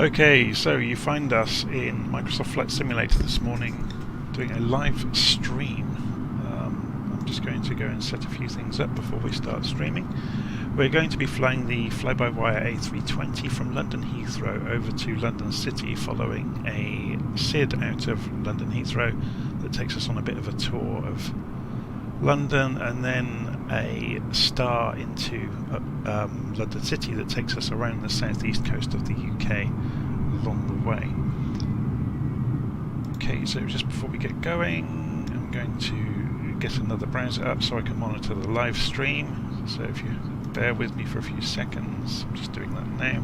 Okay, so you find us in Microsoft Flight Simulator this morning doing a live stream. I'm just going to go and set a few things up before we start streaming. We're going to be flying the FlyByWire A320 from London Heathrow over to London City, following a SID out of London Heathrow that takes us on a bit of a tour of London, and then a star into London City that takes us around the southeast coast of the UK along the way. Okay, so just before we get going, I'm going to get another browser up so I can monitor the live stream. So if you bear with me for a few seconds, I'm just doing that now.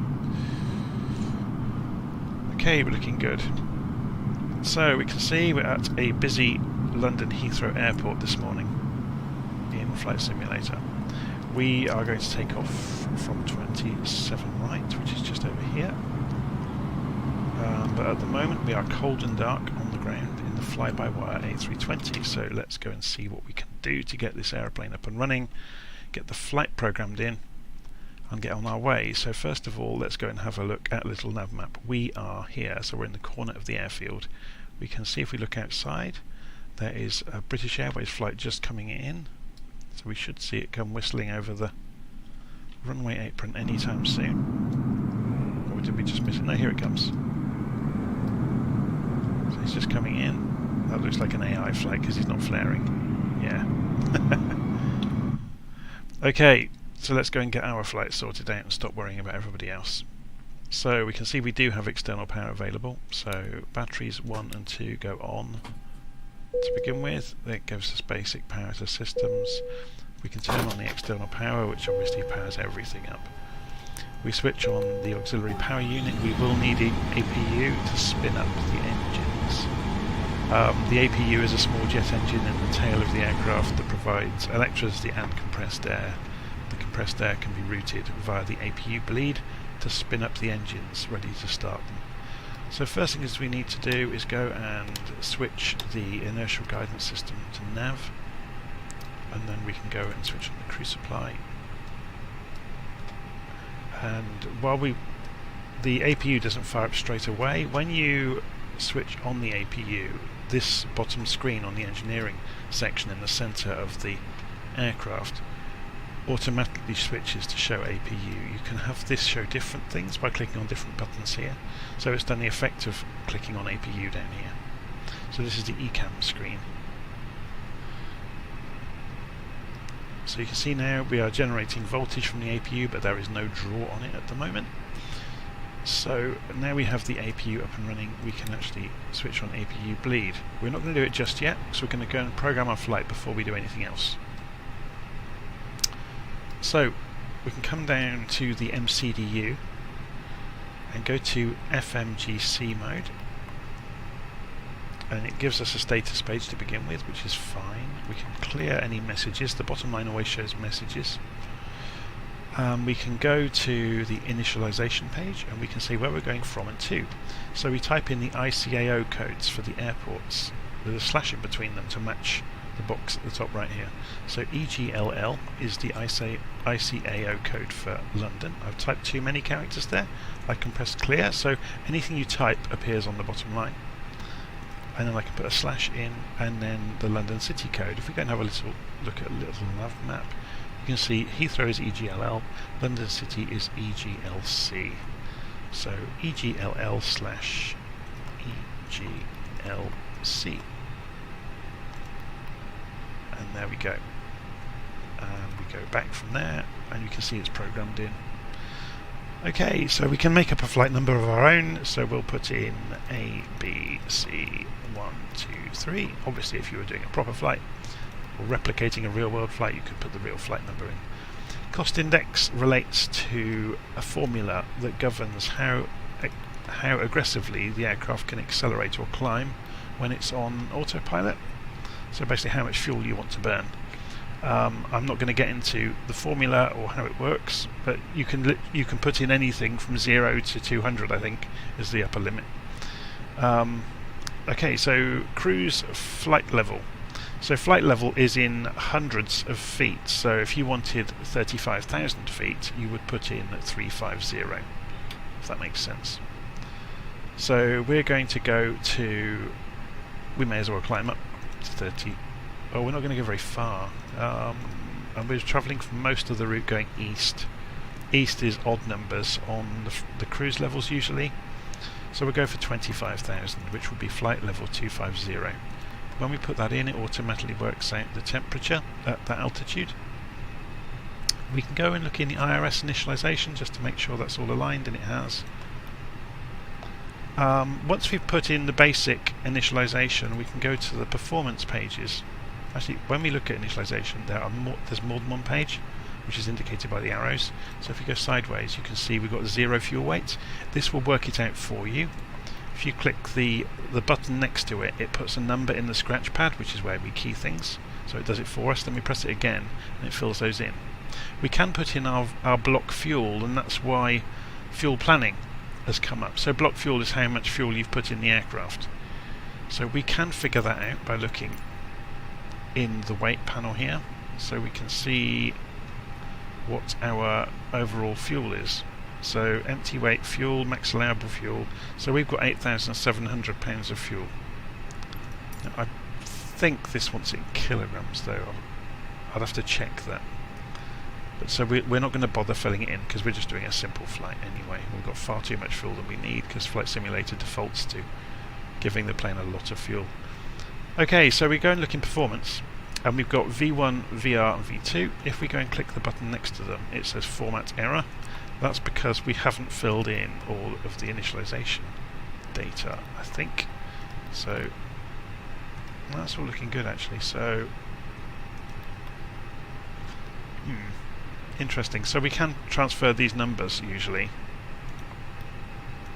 Okay, we're looking good. So we can see we're at a busy London Heathrow Airport this morning in Flight Simulator. We are going to take off from 27 right, which is just over here. But at the moment we are cold and dark on the ground in the FlyByWire A320, so let's go and see what we can do to get this aeroplane up and running, get the flight programmed in, and get on our way. So first of all, let's go and have a look at a little nav map. We are here, so we're in the corner of the airfield. We can see, if we look outside, there is a British Airways flight just coming in, so we should see it come whistling over the runway apron anytime soon. Or did we just miss it? No, here it comes. So he's just coming in. That looks like an AI flight because he's not flaring. Yeah. Okay, so let's go and get our flight sorted out and stop worrying about everybody else. So we can see we do have external power available. So batteries 1 and 2 go on to begin with. That gives us basic power to systems. We can turn on the external power, which obviously powers everything up. We switch on the auxiliary power unit. We will need an APU to spin up the engines. The APU is a small jet engine in the tail of the aircraft that provides electricity and compressed air. The compressed air can be routed via the APU bleed to spin up the engines ready to start them. So first thing we need to do is go and switch the inertial guidance system to nav, and then we can go and switch on the crew supply. And while the APU doesn't fire up straight away, when you switch on the APU, this bottom screen on the engineering section in the centre of the aircraft automatically switches to show APU. You can have this show different things by clicking on different buttons here. So it's done the effect of clicking on APU down here. So this is the ECAM screen. So you can see now we are generating voltage from the APU, but there is no draw on it at the moment. So now we have the APU up and running, we can actually switch on APU bleed. We're not going to do it just yet, so we're going to go and program our flight before we do anything else. So we can come down to the MCDU and go to FMGC mode, and it gives us a status page to begin with, which is fine. We can clear any messages. The bottom line always shows messages. We can go to the initialization page and we can see where we're going from and to. So we type in the ICAO codes for the airports with a slash in between them to match the box at the top right here. So EGLL is the ICAO code for London. I've typed too many characters there. I can press clear, so anything you type appears on the bottom line. And then I can put a slash in, and then the London City code. If we go and have a little look at a little nav map, you can see Heathrow is EGLL, London City is EGLC. So EGLL slash EGLC. And there we go. And we go back from there, and you can see it's programmed in. Okay, so we can make up a flight number of our own, so we'll put in A, B, C, 1, 2, 3. Obviously, if you were doing a proper flight or replicating a real-world flight, you could put the real flight number in. Cost index relates to a formula that governs how aggressively the aircraft can accelerate or climb when it's on autopilot. So basically how much fuel you want to burn. I'm not going to get into the formula or how it works, but you can put in anything from 0 to 200, I think, is the upper limit. Okay, so cruise flight level. So flight level is in hundreds of feet. So if you wanted 35,000 feet, you would put in 350, if that makes sense. So we're going to go to, we may as well climb up to 30. Oh, we're not going to go very far. And we're travelling for most of the route going east. East is odd numbers on the cruise levels usually. So we'll go for 25,000, which would be flight level 250. When we put that in, it automatically works out the temperature at that altitude. We can go and look in the IRS initialization just to make sure that's all aligned, and it has. Once we've put in the basic initialization, we can go to the performance pages. Actually, when we look at initialization, there's more than one page, which is indicated by the arrows. So if you go sideways, you can see we've got 0 fuel weight. This will work it out for you. If you click the button next to it, it puts a number in the scratch pad, which is where we key things. So it does it for us. Then we press it again, and it fills those in. We can put in our block fuel, and that's why fuel planning has come up. So block fuel is how much fuel you've put in the aircraft. So we can figure that out by looking in the weight panel here. So we can see what our overall fuel is. So empty weight fuel, max allowable fuel. So we've got 8,700 pounds of fuel. Now, I think this wants it in kilograms though. I'd have to check that. But so we're not going to bother filling it in because we're just doing a simple flight anyway. We've got far too much fuel than we need because Flight Simulator defaults to giving the plane a lot of fuel. Okay, so we go and look in performance, and we've got V1, VR and V2. If we go and click the button next to them, it says format error. That's because we haven't filled in all of the initialization data, I think. So that's all looking good actually. So interesting. So we can transfer these numbers usually,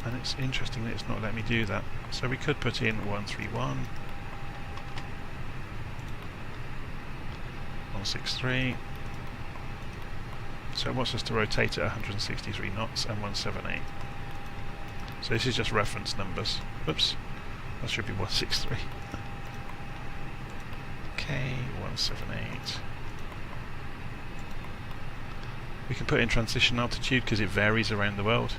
and it's interesting that it's not letting me do that. So we could put in 131, 163. So it wants us to rotate at 163 knots and 178. So this is just reference numbers. Whoops, that should be 163. Okay, 178. We can put in transition altitude because it varies around the world.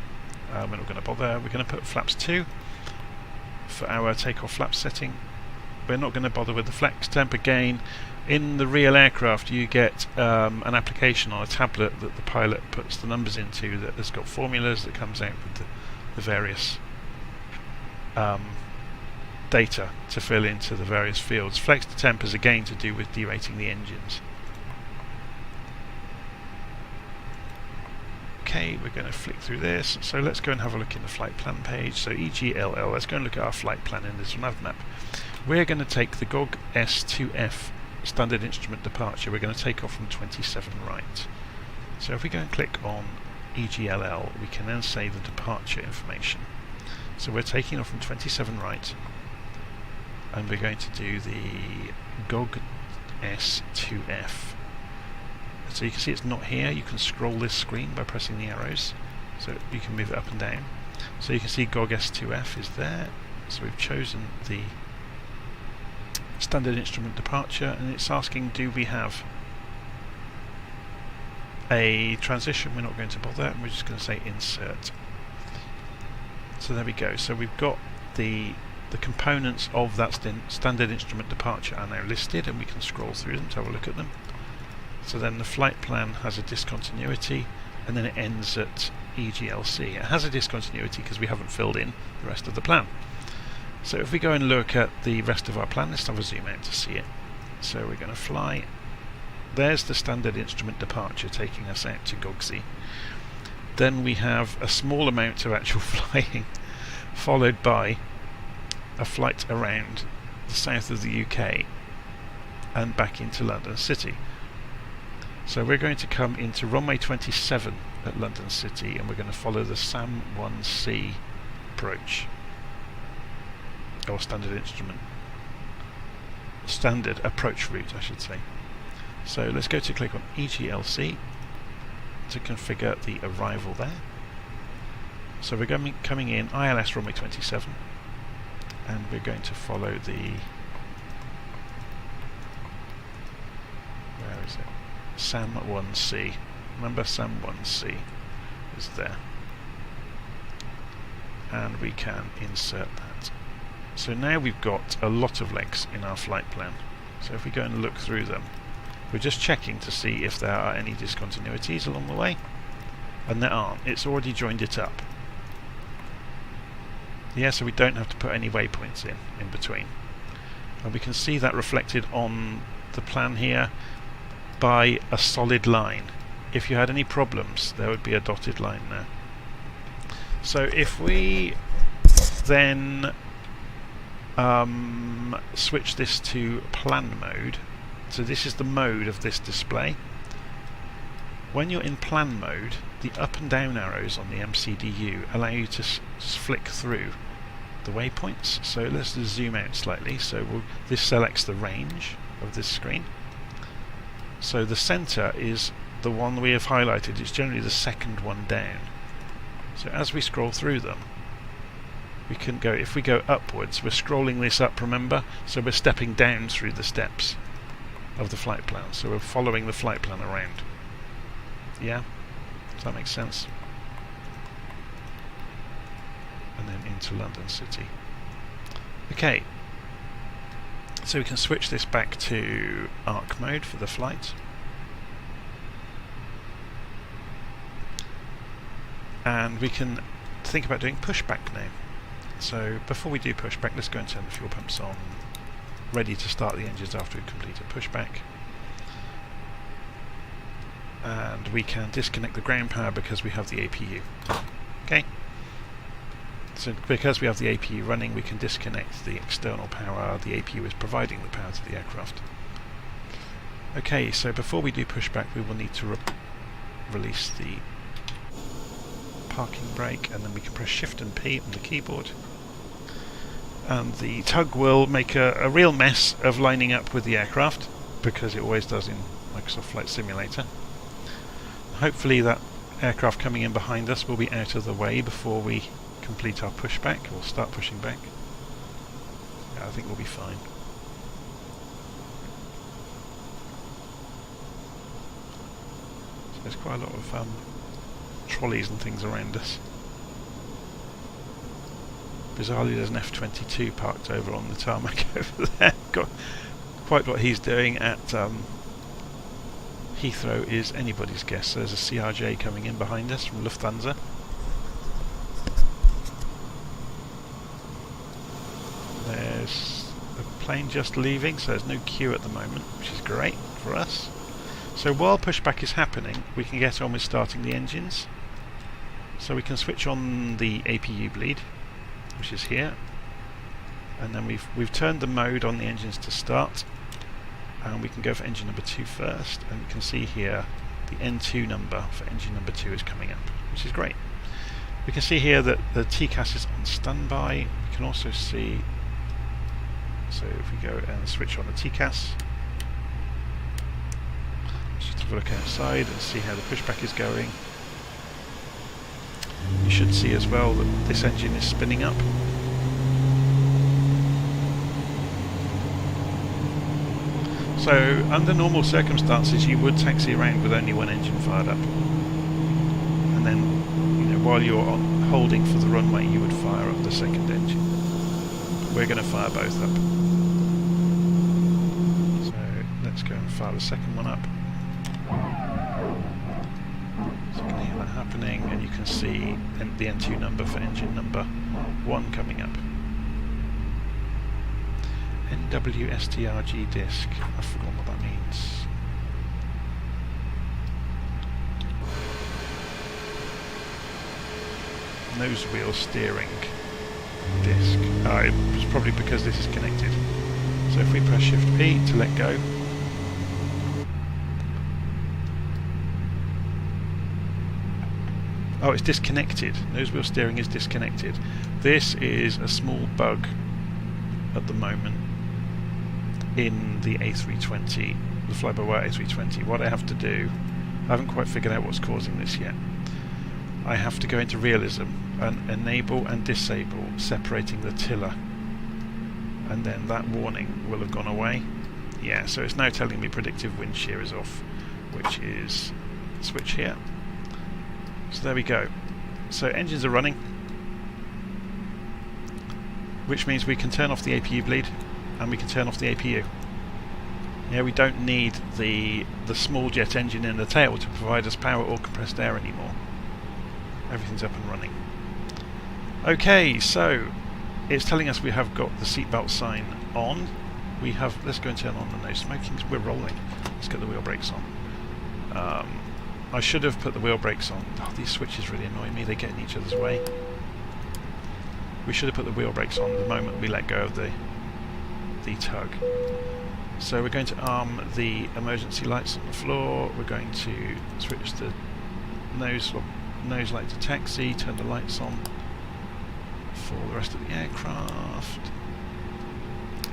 We're not going to bother. We're going to put flaps 2 for our takeoff flap setting. We're not going to bother with the flex temp again. In the real aircraft you get an application on a tablet that the pilot puts the numbers into that has got formulas that comes out with the various data to fill into the various fields. Flex to temp is again to do with derating the engines. Okay, we're going to flick through this. So let's go and have a look in the flight plan page. So EGLL, let's go and look at our flight plan in this nav map. We're going to take the GOG S2F standard instrument departure. We're going to take off from 27 right. So if we go and click on EGLL, we can then say the departure information. So we're taking off from 27 right, and we're going to do the GOG S2F. So you can see it's not here. You can scroll this screen by pressing the arrows, so you can move it up and down. So you can see GOG S2F is there. So we've chosen the standard instrument departure, and it's asking, do we have a transition? We're not going to bother, and we're just going to say insert. So there we go. So we've got the components of that standard instrument departure are now listed, and we can scroll through them to have a look at them. So then the flight plan has a discontinuity, and then it ends at EGLC. It has a discontinuity because we haven't filled in the rest of the plan. So if we go and look at the rest of our plan, let's have a zoom out to see it. So we're going to fly. There's the standard instrument departure taking us out to GOGSI. Then we have a small amount of actual flying, followed by a flight around the south of the UK and back into London City. So we're going to come into runway 27 at London City, and we're going to follow the SAM-1C approach, or standard approach route, I should say. So let's go to click on EGLC to configure the arrival there. So we're coming in ILS runway 27, and we're going to follow the, where is it? SAM-1C. Remember, SAM-1C is there. and we can insert that. So now we've got a lot of legs in our flight plan. So if we go and look through them, we're just checking to see if there are any discontinuities along the way, and there aren't. It's already joined it up. Yeah, so we don't have to put any waypoints in between. And we can see that reflected on the plan here by a solid line. If you had any problems, there would be a dotted line there. So if we then switch this to plan mode, so this is the mode of this display. When you're in plan mode, the up and down arrows on the MCDU allow you to flick through the waypoints. So let's just zoom out slightly. So this selects the range of this screen. So the center is the one we have highlighted. It's generally the second one down. So as we scroll through them, we can go, if we go upwards, we're scrolling this up, remember? So we're stepping down through the steps of the flight plan. So we're following the flight plan around. Yeah? Does that make sense? And then into London City. Okay. So we can switch this back to arc mode for the flight. And we can think about doing pushback now. So before we do pushback, let's go and turn the fuel pumps on, ready to start the engines after we've completed pushback. And we can disconnect the ground power because we have the APU. Okay. So because we have the APU running, we can disconnect the external power. The APU is providing the power to the aircraft. Okay, so before we do pushback, we will need to release the parking brake, and then we can press Shift and P on the keyboard. And the tug will make a real mess of lining up with the aircraft, because it always does in Microsoft Flight Simulator. Hopefully that aircraft coming in behind us will be out of the way before we complete our pushback, or start pushing back. Yeah, I think we'll be fine. So there's quite a lot of trolleys and things around us. Bizarrely there's an F-22 parked over on the tarmac over there. Got quite what he's doing at Heathrow is anybody's guess. So there's a CRJ coming in behind us from Lufthansa. There's a plane just leaving, so there's no queue at the moment, which is great for us. So while pushback is happening, we can get on with starting the engines. So we can switch on the APU bleed, which is here, and then we've turned the mode on the engines to start, and we can go for engine number 2 first, and you can see here the N2 number for engine number 2 is coming up, which is great. We can see here that the TCAS is on standby. We can also see, so if we go and switch on the TCAS, just have a look outside and see how the pushback is going. You should see as well that this engine is spinning up. So under normal circumstances you would taxi around with only one engine fired up, and then, you know, while you're holding for the runway you would fire up the second engine. But we're going to fire both up. So let's go and fire the second one up. So you can hear that happening, and you can see the N2 number for engine number 1 coming up. NWSTRG disc, I've forgotten what that means. Nose wheel steering disc. It's probably because this is connected. So if we press Shift P to let go, oh, it's disconnected. Nose wheel steering is disconnected. This is a small bug at the moment in the A320, the FlyByWire A320. What I have to do, I haven't quite figured out what's causing this yet. I have to go into realism and enable and disable separating the tiller, and then that warning will have gone away. Yeah, so it's now telling me predictive wind shear is off, which is switch here. So there we go. So engines are running. which means we can turn off the APU bleed and we can turn off the APU. Yeah, we don't need the small jet engine in the tail to provide us power or compressed air anymore. Everything's up and running. Okay, so it's telling us we have got the seatbelt sign on. We have, let's go and turn on the no smoking. We're rolling. Let's get the wheel brakes on. I should have put the wheel brakes on. Oh, these switches really annoy me. They get in each other's way. We should have put the wheel brakes on the moment we let go of the tug. So we're going to arm the emergency lights on the floor. We're going to switch the nose light to taxi, turn the lights on for the rest of the aircraft,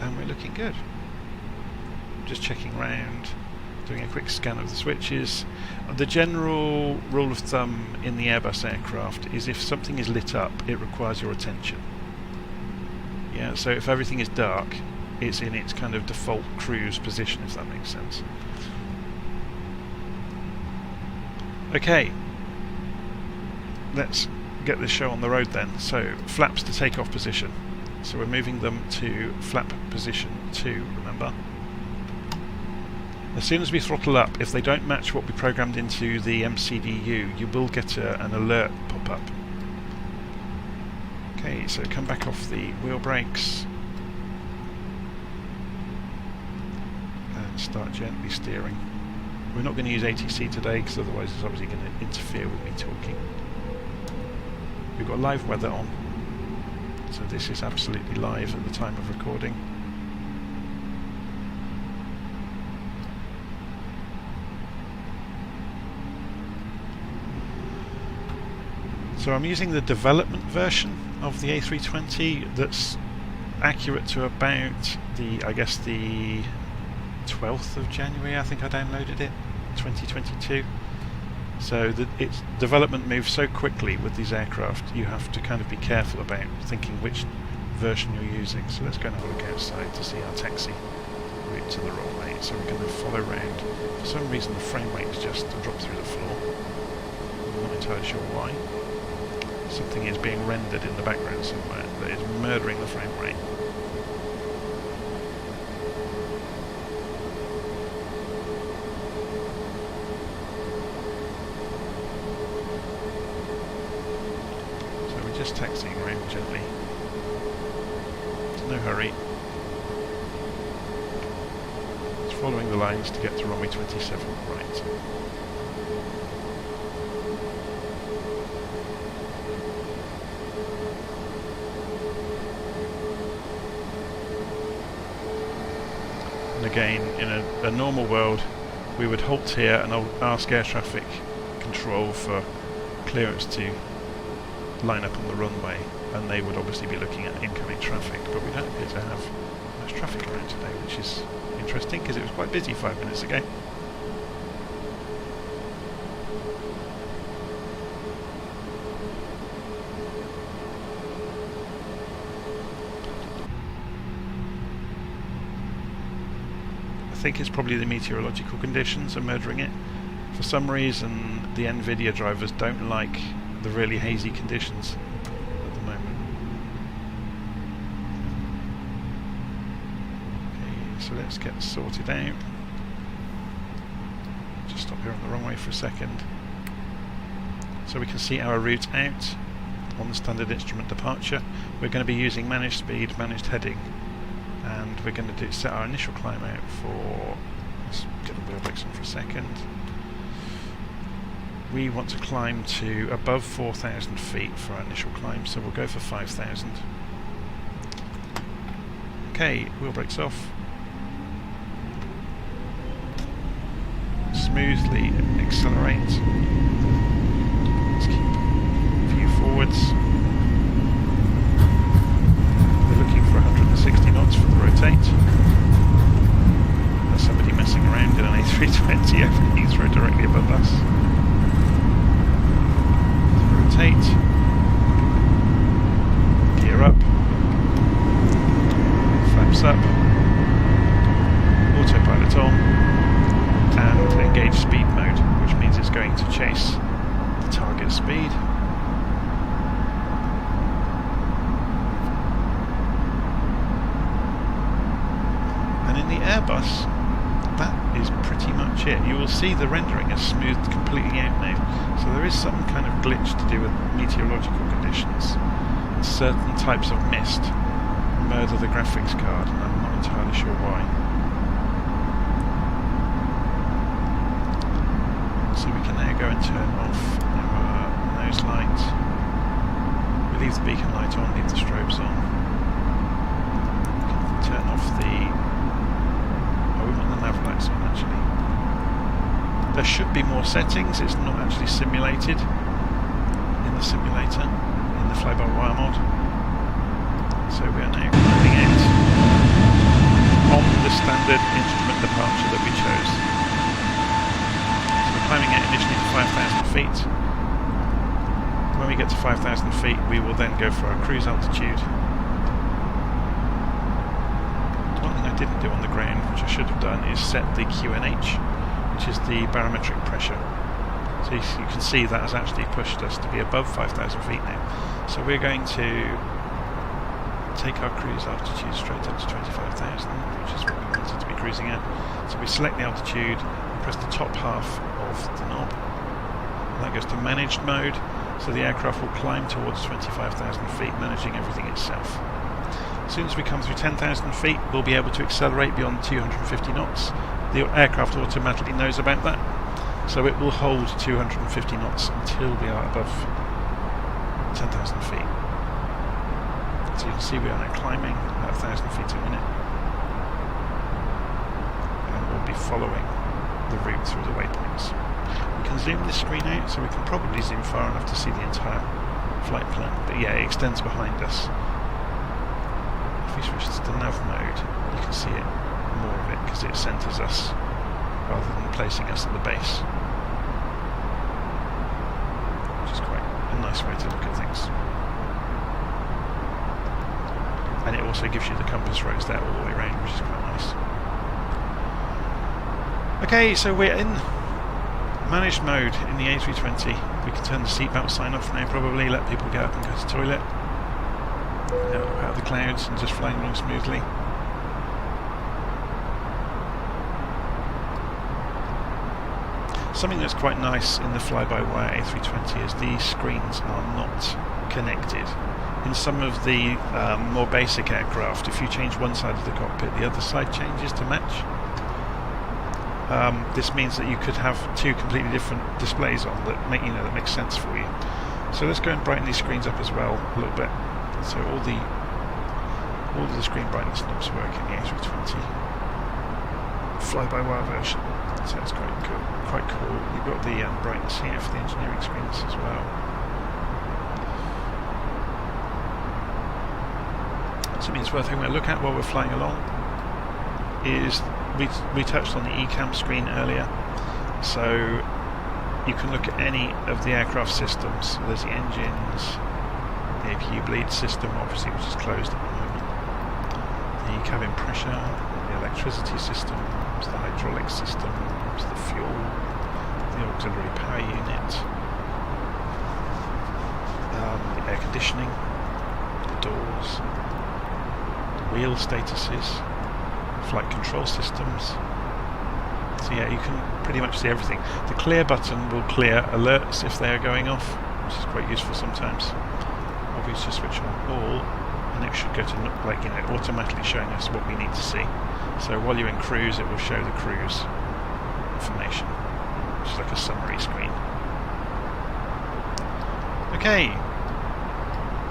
and we're looking good. Just checking around, doing a quick scan of the switches. The general rule of thumb in the Airbus aircraft is if something is lit up, it requires your attention. Yeah, so if everything is dark, it's in its kind of default cruise position, if that makes sense. Okay, let's get this show on the road then. So, flaps to takeoff position. So we're moving them to flap position 2, remember? As soon as we throttle up, if they don't match what we programmed into the MCDU, you will get an alert pop up. Okay, so come back off the wheel brakes and start gently steering. We're not going to use ATC today because otherwise it's obviously going to interfere with me talking. We've got live weather on, so this is absolutely live at the time of recording. So I'm using the development version of the A320 that's accurate to about I guess the 12th of January, I think I downloaded it, 2022. So its development moves so quickly with these aircraft, you have to kind of be careful about thinking which version you're using. So let's go and have a look outside to see our taxi route to the runway. So we're going to follow round. For some reason the frame rate has just dropped through the floor. I'm not entirely sure why. Something is being rendered in the background somewhere that is murdering the frame rate. So we're just taxiing around gently. There's no hurry. It's following the lines to get to runway 27 right. Again, in a normal world, we would halt here and I'll ask air traffic control for clearance to line up on the runway, and they would obviously be looking at incoming traffic, but we don't appear to have much traffic around today, which is interesting because it was quite busy 5 minutes ago. I think it's probably the meteorological conditions are murdering it. For some reason the NVIDIA drivers don't like the really hazy conditions at the moment. Okay, so let's get sorted out. Just stop here on the runway for a second. So we can see our route out on the standard instrument departure. We're going to be using managed speed, managed heading, and we're going to set our initial climb out for, let's get the wheel brakes on for a second. We want to climb to above 4,000 feet for our initial climb, so we'll go for 5,000. Okay, wheel brakes off. Smoothly accelerate. Let's keep view forwards. We're looking for 160 knots for the rotate. There's somebody messing around in an A320 over Heathrow directly above us. Rotate. Gear up. Flaps up. Autopilot on. And engage speed mode, which means it's going to chase the target speed. Airbus, that is pretty much it. You will see the rendering has smoothed completely out now. So there is some kind of glitch to do with meteorological conditions. Certain types of mist murder the graphics card, and I'm not entirely sure why. So we can now go and turn off our nose light. We leave the beacon light on, leave the strobes on. We can turn off the... oh, we want the nav lights on actually. There should be more settings, it's not actually simulated in the simulator, in the Fly-by-Wire mod. So we are now climbing out on the standard instrument departure that we chose. So we're climbing out initially to 5,000 feet. When we get to 5,000 feet, we will then go for our cruise altitude. One thing I didn't do on the ground, which I should have done, is set the QNH, which is the barometric pressure. So you can see that has actually pushed us to be above 5,000 feet now. So we're going to take our cruise altitude straight up to 25,000, which is what we wanted to be cruising at. So we select the altitude, press the top half of the knob, and that goes to managed mode, so the aircraft will climb towards 25,000 feet, managing everything itself. As soon as we come through 10,000 feet, we'll be able to accelerate beyond 250 knots. The aircraft automatically knows about that, so it will hold 250 knots until we are above 10,000 feet. So you can see we are now climbing at 1,000 feet a minute, and we'll be following the route through the waypoints. We can zoom this screen out, so we can probably zoom far enough to see the entire flight plan, but yeah, it extends behind us. If we switch to nav mode, you can see it, more of it, because it centres us rather than placing us at the base, which is quite a nice way to look at things. And it also gives you the compass roads there all the way around, which is quite nice. Okay, so we're in managed mode in the A320. We can turn the seatbelt sign off now probably, let people get up and go to the toilet. Now up out of the clouds and just flying along smoothly. Something that's quite nice in the Fly-by-Wire A320 is these screens are not connected. In some of the more basic aircraft, if you change one side of the cockpit, the other side changes to match. This means that you could have two completely different displays on that make that makes sense for you. So let's go and brighten these screens up as well a little bit. So all of the screen brightness knobs work in the A320 Fly-by-Wire version. So it's quite cool. You've got the brightness here for the engineering screens as well. Something that's worth having a look at while we're flying along is we touched on the eCam screen earlier, so you can look at any of the aircraft systems. So there's the engines, the APU bleed system, obviously, which is closed at the moment, the cabin pressure, the electricity systems, the hydraulic systems, the fuel, the auxiliary power unit, the air conditioning, the doors, wheel statuses, flight control systems. So yeah, you can pretty much see everything. The clear button will clear alerts if they are going off, which is quite useful sometimes. Obviously just switch on all, and it should go to automatically showing us what we need to see. So while you're in cruise, it will show the cruise information, which is like a summary screen. Okay.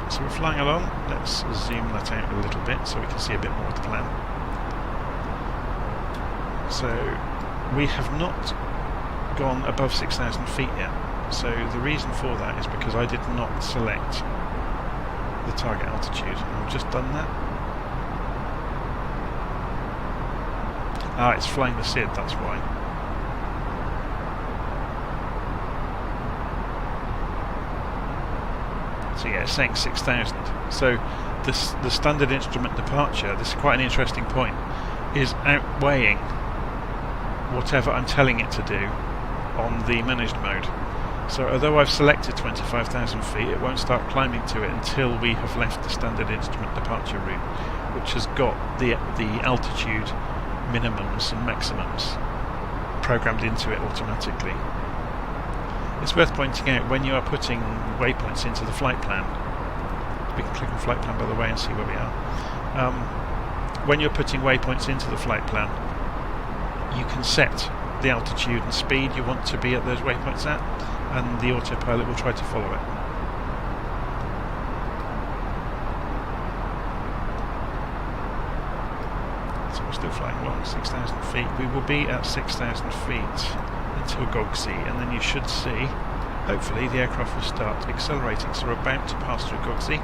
So we're flying along. Let's zoom that out a little bit so we can see a bit more of the plan. So we have not gone above 6,000 feet yet. So the reason for that is because I did not select the target altitude. I've just done that. Ah, it's flying the SID, that's why. So yeah, it's saying 6,000. So the standard instrument departure, this is quite an interesting point, is outweighing whatever I'm telling it to do on the managed mode. So although I've selected 25,000 feet, it won't start climbing to it until we have left the standard instrument departure route, which has got the altitude minimums and maximums programmed into it automatically. It's worth pointing out when you are putting waypoints into the flight plan. We can click on flight plan by the way and see where we are. When you're putting waypoints into the flight plan, you can set the altitude and speed you want to be at those waypoints at, and the autopilot will try to follow it. So we're still flying along 6,000 feet. We will be at 6,000 feet until Gogsey, and then you should see, hopefully, the aircraft will start accelerating. So we're about to pass through Gogsey.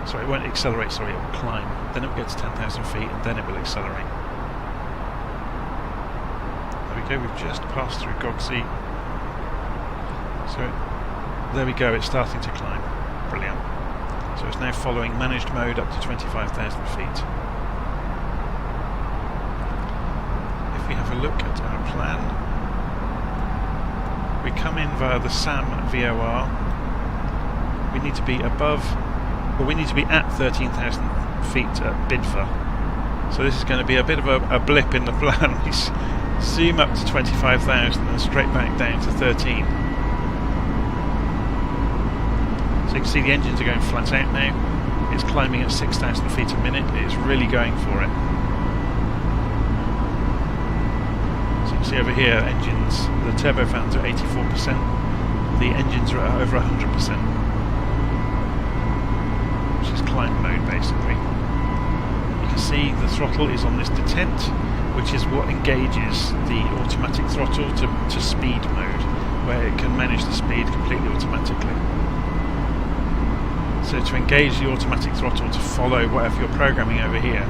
Sorry, it won't accelerate, sorry, it will climb. Then it will get to 10,000 feet, and then it will accelerate. There we go, we've just passed through Gogsey. So, there we go, it's starting to climb. Brilliant. So it's now following managed mode up to 25,000 feet. If we have a look at our plan, we come in via the SAM VOR. We need to be above, well, we need to be at 13,000 feet at Bidford. So this is going to be a bit of a blip in the plan. We zoom up to 25,000 and straight back down to 13. So you can see the engines are going flat out now. It's climbing at 6,000 feet a minute. It's really going for it. So you can see over here, engines, the turbofans are 84%. The engines are at over 100%. Which is climb mode basically. You can see the throttle is on this detent, which is what engages the automatic throttle to speed mode, where it can manage the speed completely automatically. So to engage the automatic throttle to follow whatever you're programming over here,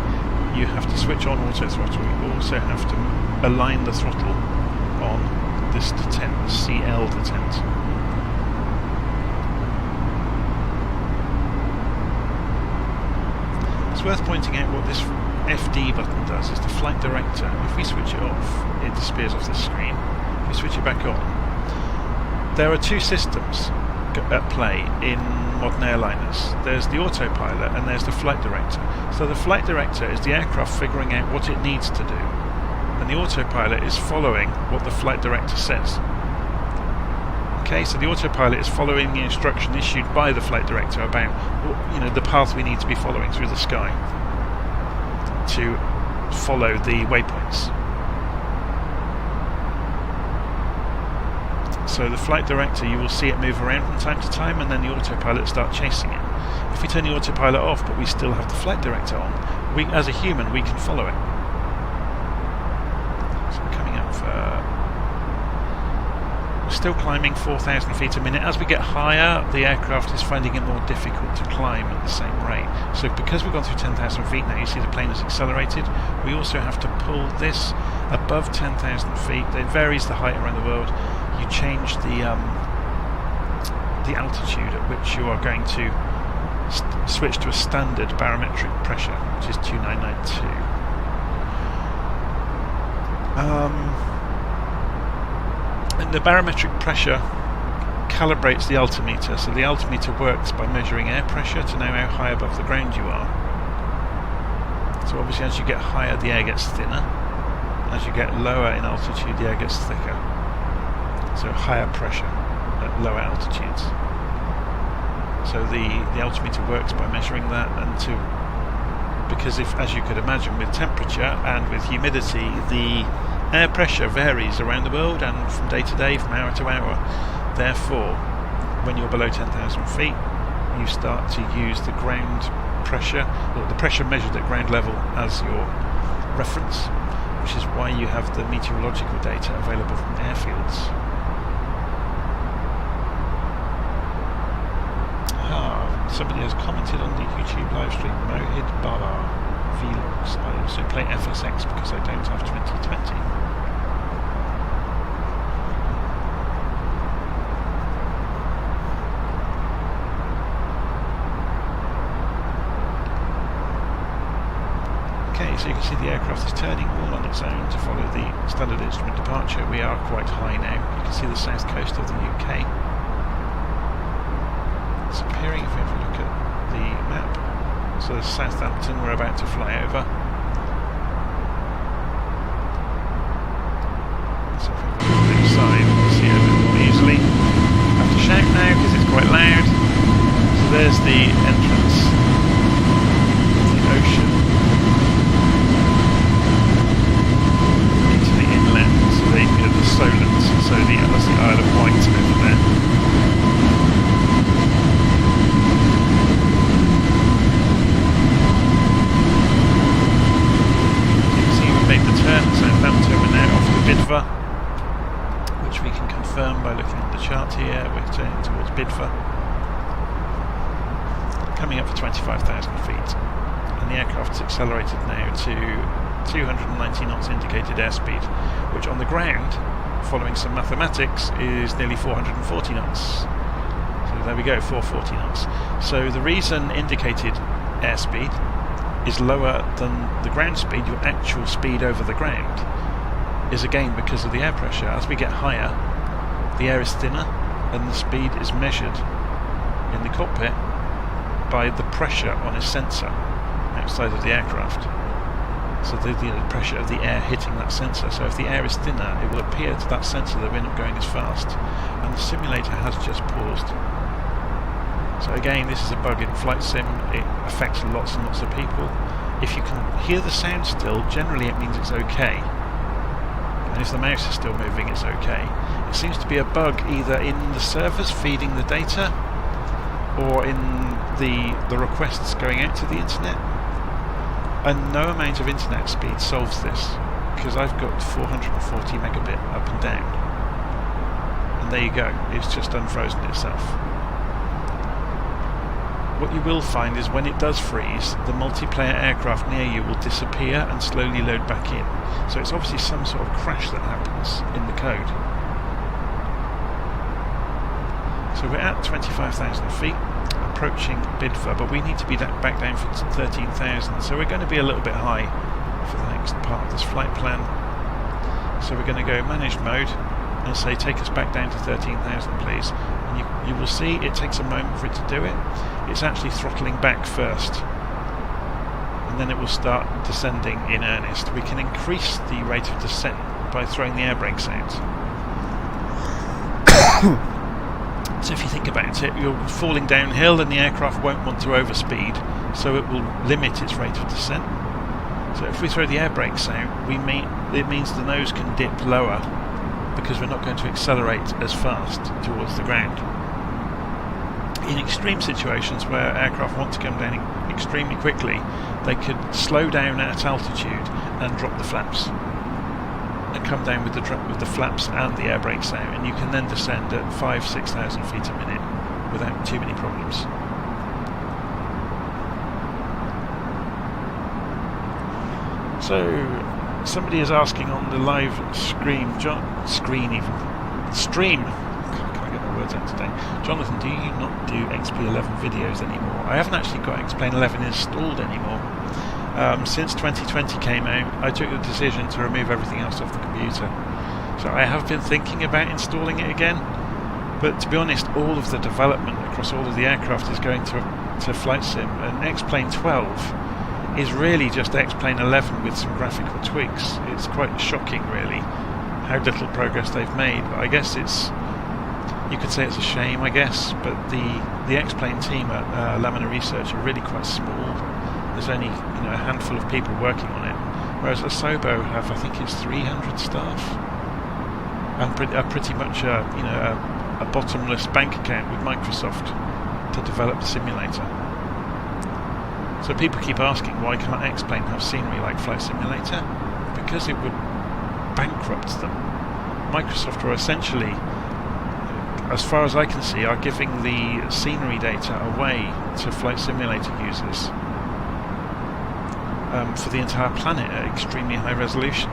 you have to switch on auto throttle. You also have to align the throttle on this detent, the CL detent. It's worth pointing out what this FD button does is the flight director. If we switch it off, it disappears off the screen. If we switch it back on, there are two systems at play in modern airliners. There's the autopilot and there's the flight director. So the flight director is the aircraft figuring out what it needs to do, and the autopilot is following what the flight director says. Okay, so the autopilot is following the instruction issued by the flight director about, the path we need to be following through the sky to follow the waypoints. So the flight director, you will see it move around from time to time, and then the autopilot start chasing it. If we turn the autopilot off but we still have the flight director on, we, as a human, we can follow it. So we're coming up for... We're still climbing 4,000 feet a minute. As we get higher, the aircraft is finding it more difficult to climb at the same rate. So because we've gone through 10,000 feet now, you see the plane has accelerated. We also have to pull this above 10,000 feet. It varies the height around the world. You change the altitude at which you are going to switch to a standard barometric pressure, which is 2992. And the barometric pressure calibrates the altimeter, so the altimeter works by measuring air pressure to know how high above the ground you are. So obviously as you get higher the air gets thinner, as you get lower in altitude the air gets thicker. So higher pressure at lower altitudes. So the altimeter works by measuring that, and because if, as you could imagine, with temperature and with humidity, the air pressure varies around the world and from day to day, from hour to hour. Therefore, when you're below 10,000 feet, you start to use the ground pressure, or the pressure measured at ground level, as your reference, which is why you have the meteorological data available from airfields. Somebody has commented on the YouTube live stream, Mohid Bala Vlogs. I also play FSX because I don't have 2020. Okay, so you can see the aircraft is turning all on its own to follow the standard instrument departure. We are quite high now. You can see the south coast of the UK. It's appearing, if we have a look at the map, so Southampton we're about to fly over. quite loud. So there's the entrance of the ocean into the inland, so the Solent, so that's the Isle of Wight over there. You can see we've made the turn, Southampton, we're now off to Bidva, which we can confirm by looking at the chart here. We're turning towards Bidva, coming up for 25,000 feet, and the aircraft's accelerated now to 290 knots indicated airspeed, which on the ground, following some mathematics, is nearly 440 knots. So there we go, 440 knots. So the reason indicated airspeed is lower than the ground speed, your actual speed over the ground, is again because of the air pressure. As we get higher, the air is thinner and the speed is measured in the cockpit by the pressure on a sensor outside of the aircraft. So the pressure of the air hitting that sensor. So if the air is thinner, it will appear to that sensor that we're not going as fast, and the simulator has just paused. So again, this is a bug in Flight Sim. It affects lots and lots of people. If you can hear the sound still, generally it means it's okay. And if the mouse is still moving, it's okay. It seems to be a bug either in the servers feeding the data or in the requests going out to the internet. And no amount of internet speed solves this, because I've got 440 megabit up and down. And there you go, it's just unfrozen itself. What you will find is when it does freeze, the multiplayer aircraft near you will disappear and slowly load back in. So it's obviously some sort of crash that happens in the code. So we're at 25,000 feet, approaching Bidva, but we need to be back down for 13,000. So we're going to be a little bit high for the next part of this flight plan. So we're going to go managed mode and say take us back down to 13,000 please. And you will see it takes a moment for it to do it. It's actually throttling back first, and then it will start descending in earnest. We can increase the rate of descent by throwing the air brakes out. So if you think about it, you're falling downhill and the aircraft won't want to overspeed, so it will limit its rate of descent. So if we throw the air brakes out, it means the nose can dip lower, because we're not going to accelerate as fast towards the ground. In extreme situations where aircraft want to come down extremely quickly, they could slow down at altitude and drop the flaps, and come down with the flaps and the air brakes out, and you can then descend at 5,000–6,000 feet a minute without too many problems. So somebody is asking on the live stream. Can't get my words out today. Jonathan, do you not do XP11 videos anymore? I haven't actually got XP11 installed anymore. Since 2020 came out, I took the decision to remove everything else off the computer. So I have been thinking about installing it again, but to be honest, all of the development across all of the aircraft is going to Flight Sim, and X-Plane 12 is really just X-Plane 11 with some graphical tweaks. It's quite shocking, really, how little progress they've made. But I guess you could say it's a shame, I guess, but the X-Plane team at Laminar Research are really quite small. There's only a handful of people working on it, whereas Asobo have, I think it's 300 staff, and are pretty much a bottomless bank account with Microsoft to develop the simulator. So people keep asking, why can't X-Plane have scenery like Flight Simulator? Because it would bankrupt them. Microsoft are essentially, as far as I can see, are giving the scenery data away to Flight Simulator users for the entire planet at extremely high resolution.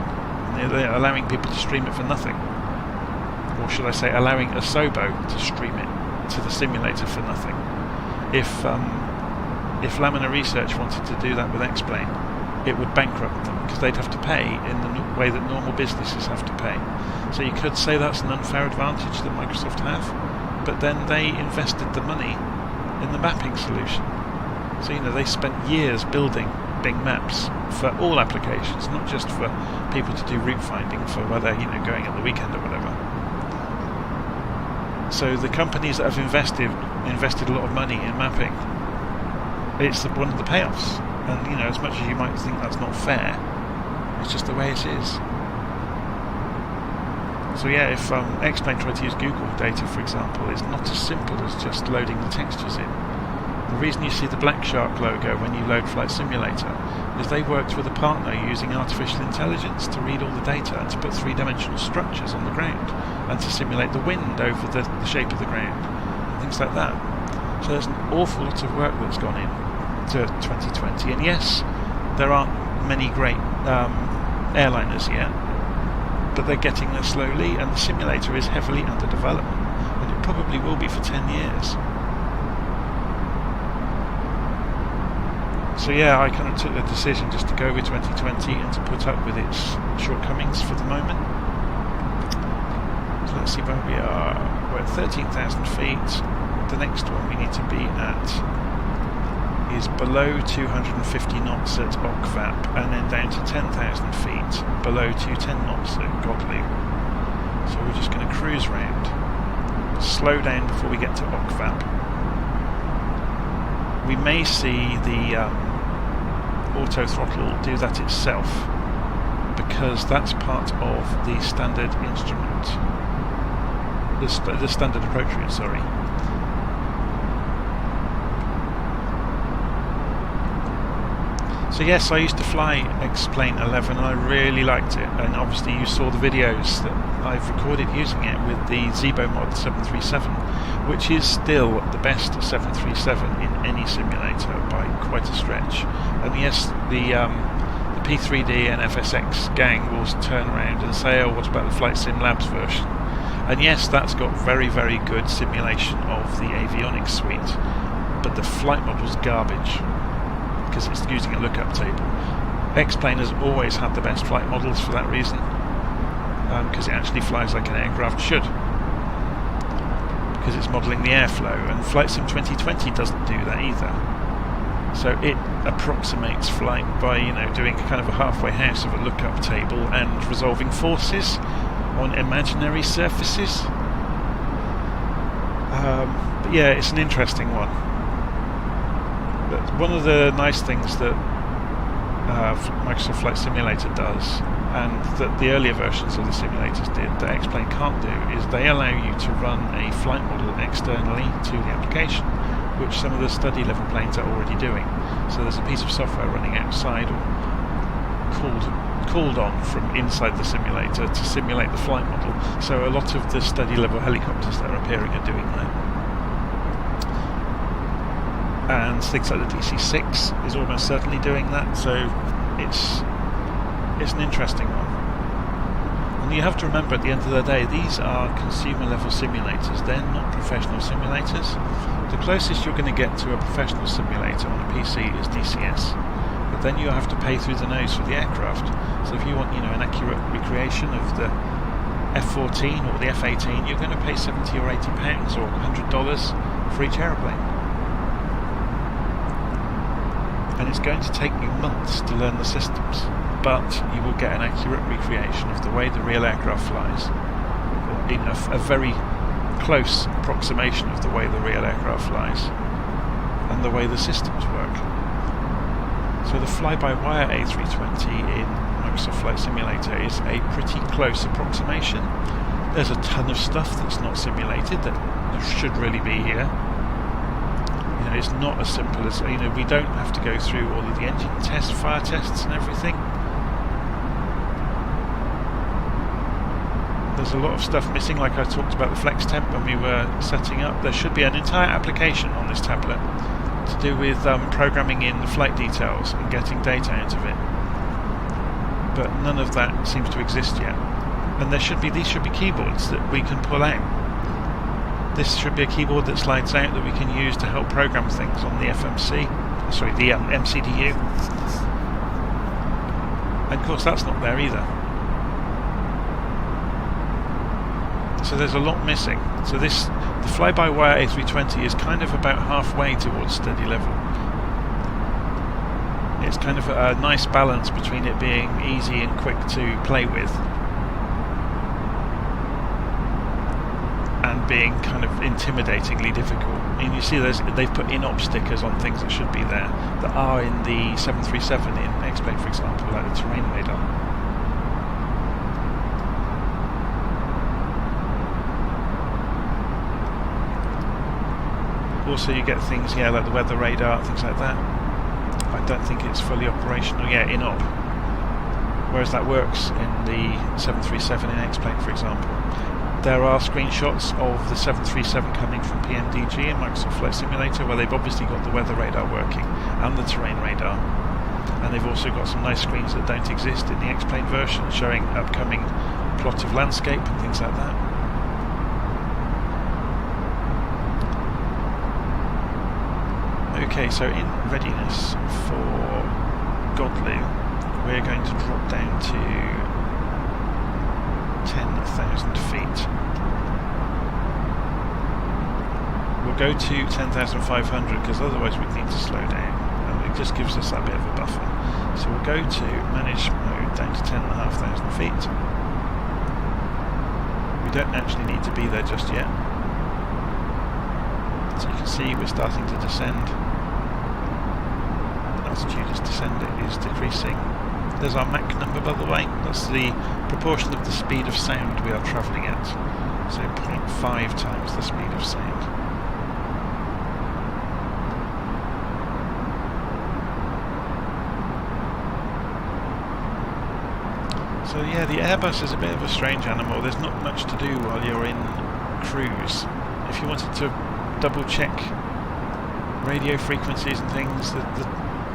They're allowing people to stream it for nothing. Or should I say, allowing Asobo to stream it to the simulator for nothing. If Laminar Research wanted to do that with X-Plane, it would bankrupt them, because they'd have to pay in the way that normal businesses have to pay. So you could say that's an unfair advantage that Microsoft have, but then they invested the money in the mapping solution. So they spent years building Bing Maps for all applications, not just for people to do route finding for whether going at the weekend or whatever. So the companies that have invested a lot of money in mapping, it's one of the payoffs. And you know, as much as you might think that's not fair, it's just the way it is. So yeah, if X-Plane tried to use Google data, for example, it's not as simple as just loading the textures in. The reason you see the Black Shark logo when you load Flight Simulator is they worked with a partner using artificial intelligence to read all the data and to put three-dimensional structures on the ground and to simulate the wind over the shape of the ground and things like that. So there's an awful lot of work that's gone in to 2020, and yes, there aren't many great airliners yet, but they're getting there slowly, and the simulator is heavily under development, and it probably will be for 10 years. So yeah, I kind of took the decision just to go with 2020 and to put up with its shortcomings for the moment. So let's see where we are. We're at 13,000 feet. The next one we need to be at is below 250 knots at OCVAP, and then down to 10,000 feet, below 210 knots at Godlu. So we're just going to cruise round, slow down before we get to OCVAP. We may see the auto throttle do that itself, because that's part of the standard instrument, the standard approach route, sorry. So yes, I used to fly X-Plane 11 and I really liked it, and obviously you saw the videos that I've recorded using it with the Zibo Mod 737, which is still the best 737 in any simulator by quite a stretch. And yes, the P3D and FSX gang will turn around and say, oh, what about the Flight Sim Labs version? And yes, that's got very, very good simulation of the avionics suite, but the flight model's garbage, because it's using a lookup table. X-Plane has always had the best flight models for that reason, because it actually flies like an aircraft should, because it's modelling the airflow, and Flight Sim 2020 doesn't do that either. So it approximates flight by, you know, doing kind of a halfway house of a lookup table and resolving forces on imaginary surfaces. But yeah, it's an interesting one. But one of the nice things that Microsoft Flight Simulator does, and that the earlier versions of the simulators did that X-Plane can't do, is they allow you to run a flight model externally to the application, which some of the study level planes are already doing. So there's a piece of software running outside or called on from inside the simulator to simulate the flight model. So a lot of the study level helicopters that are appearing are doing that. And things like the DC-6 is almost certainly doing that, so it's an interesting one. And you have to remember, at the end of the day, these are consumer level simulators, they're not professional simulators. The closest you're going to get to a professional simulator on a PC is DCS, but then you have to pay through the nose for the aircraft. So if you want, you know, an accurate recreation of the F-14 or the F-18, you're going to pay £70 or £80 or $100 for each aeroplane. And it's going to take you months to learn the systems, but you will get an accurate recreation of the way the real aircraft flies, or in a very close approximation of the way the real aircraft flies, and the way the systems work. So the FlyByWire A320 in Microsoft Flight Simulator is a pretty close approximation. There's a ton of stuff that's not simulated that should really be here. You know, it's not as simple as, you know, we don't have to go through all of the engine tests, fire tests and everything. There's a lot of stuff missing, like I talked about the flex temp when we were setting up. There should be an entire application on this tablet to do with programming in the flight details and getting data out of it. But none of that seems to exist yet. And these should be keyboards that we can pull out. This should be a keyboard that slides out that we can use to help program things on the MCDU. And of course that's not there either. So there's a lot missing. So the FlyByWire A320 is kind of about halfway towards steady level. It's kind of a nice balance between it being easy and quick to play with, and being kind of intimidatingly difficult. And you see they've put in-op stickers on things that should be there, that are in the 737 in X-Plane, for example, like the terrain radar. Also you get things, yeah, like the weather radar, things like that. I don't think it's fully operational yet in op, whereas that works in the 737 in X-Plane, for example. There are screenshots of the 737 coming from PMDG and Microsoft Flight Simulator, where they've obviously got the weather radar working and the terrain radar, and they've also got some nice screens that don't exist in the X-Plane version, showing upcoming plot of landscape and things like that. Okay, so in readiness for Godlu, we're going to drop down to 10,000 feet. We'll go to 10,500 because otherwise we'd need to slow down, and it just gives us that bit of a buffer. So we'll go to manage mode down to 10,500 feet. We don't actually need to be there just yet. So you can see we're starting to descend. Altitude is decreasing. There's our Mach number, by the way. That's the proportion of the speed of sound we are travelling at. So 0.5 times the speed of sound. So yeah, the Airbus is a bit of a strange animal. There's not much to do while you're in cruise. If you wanted to double check radio frequencies and things,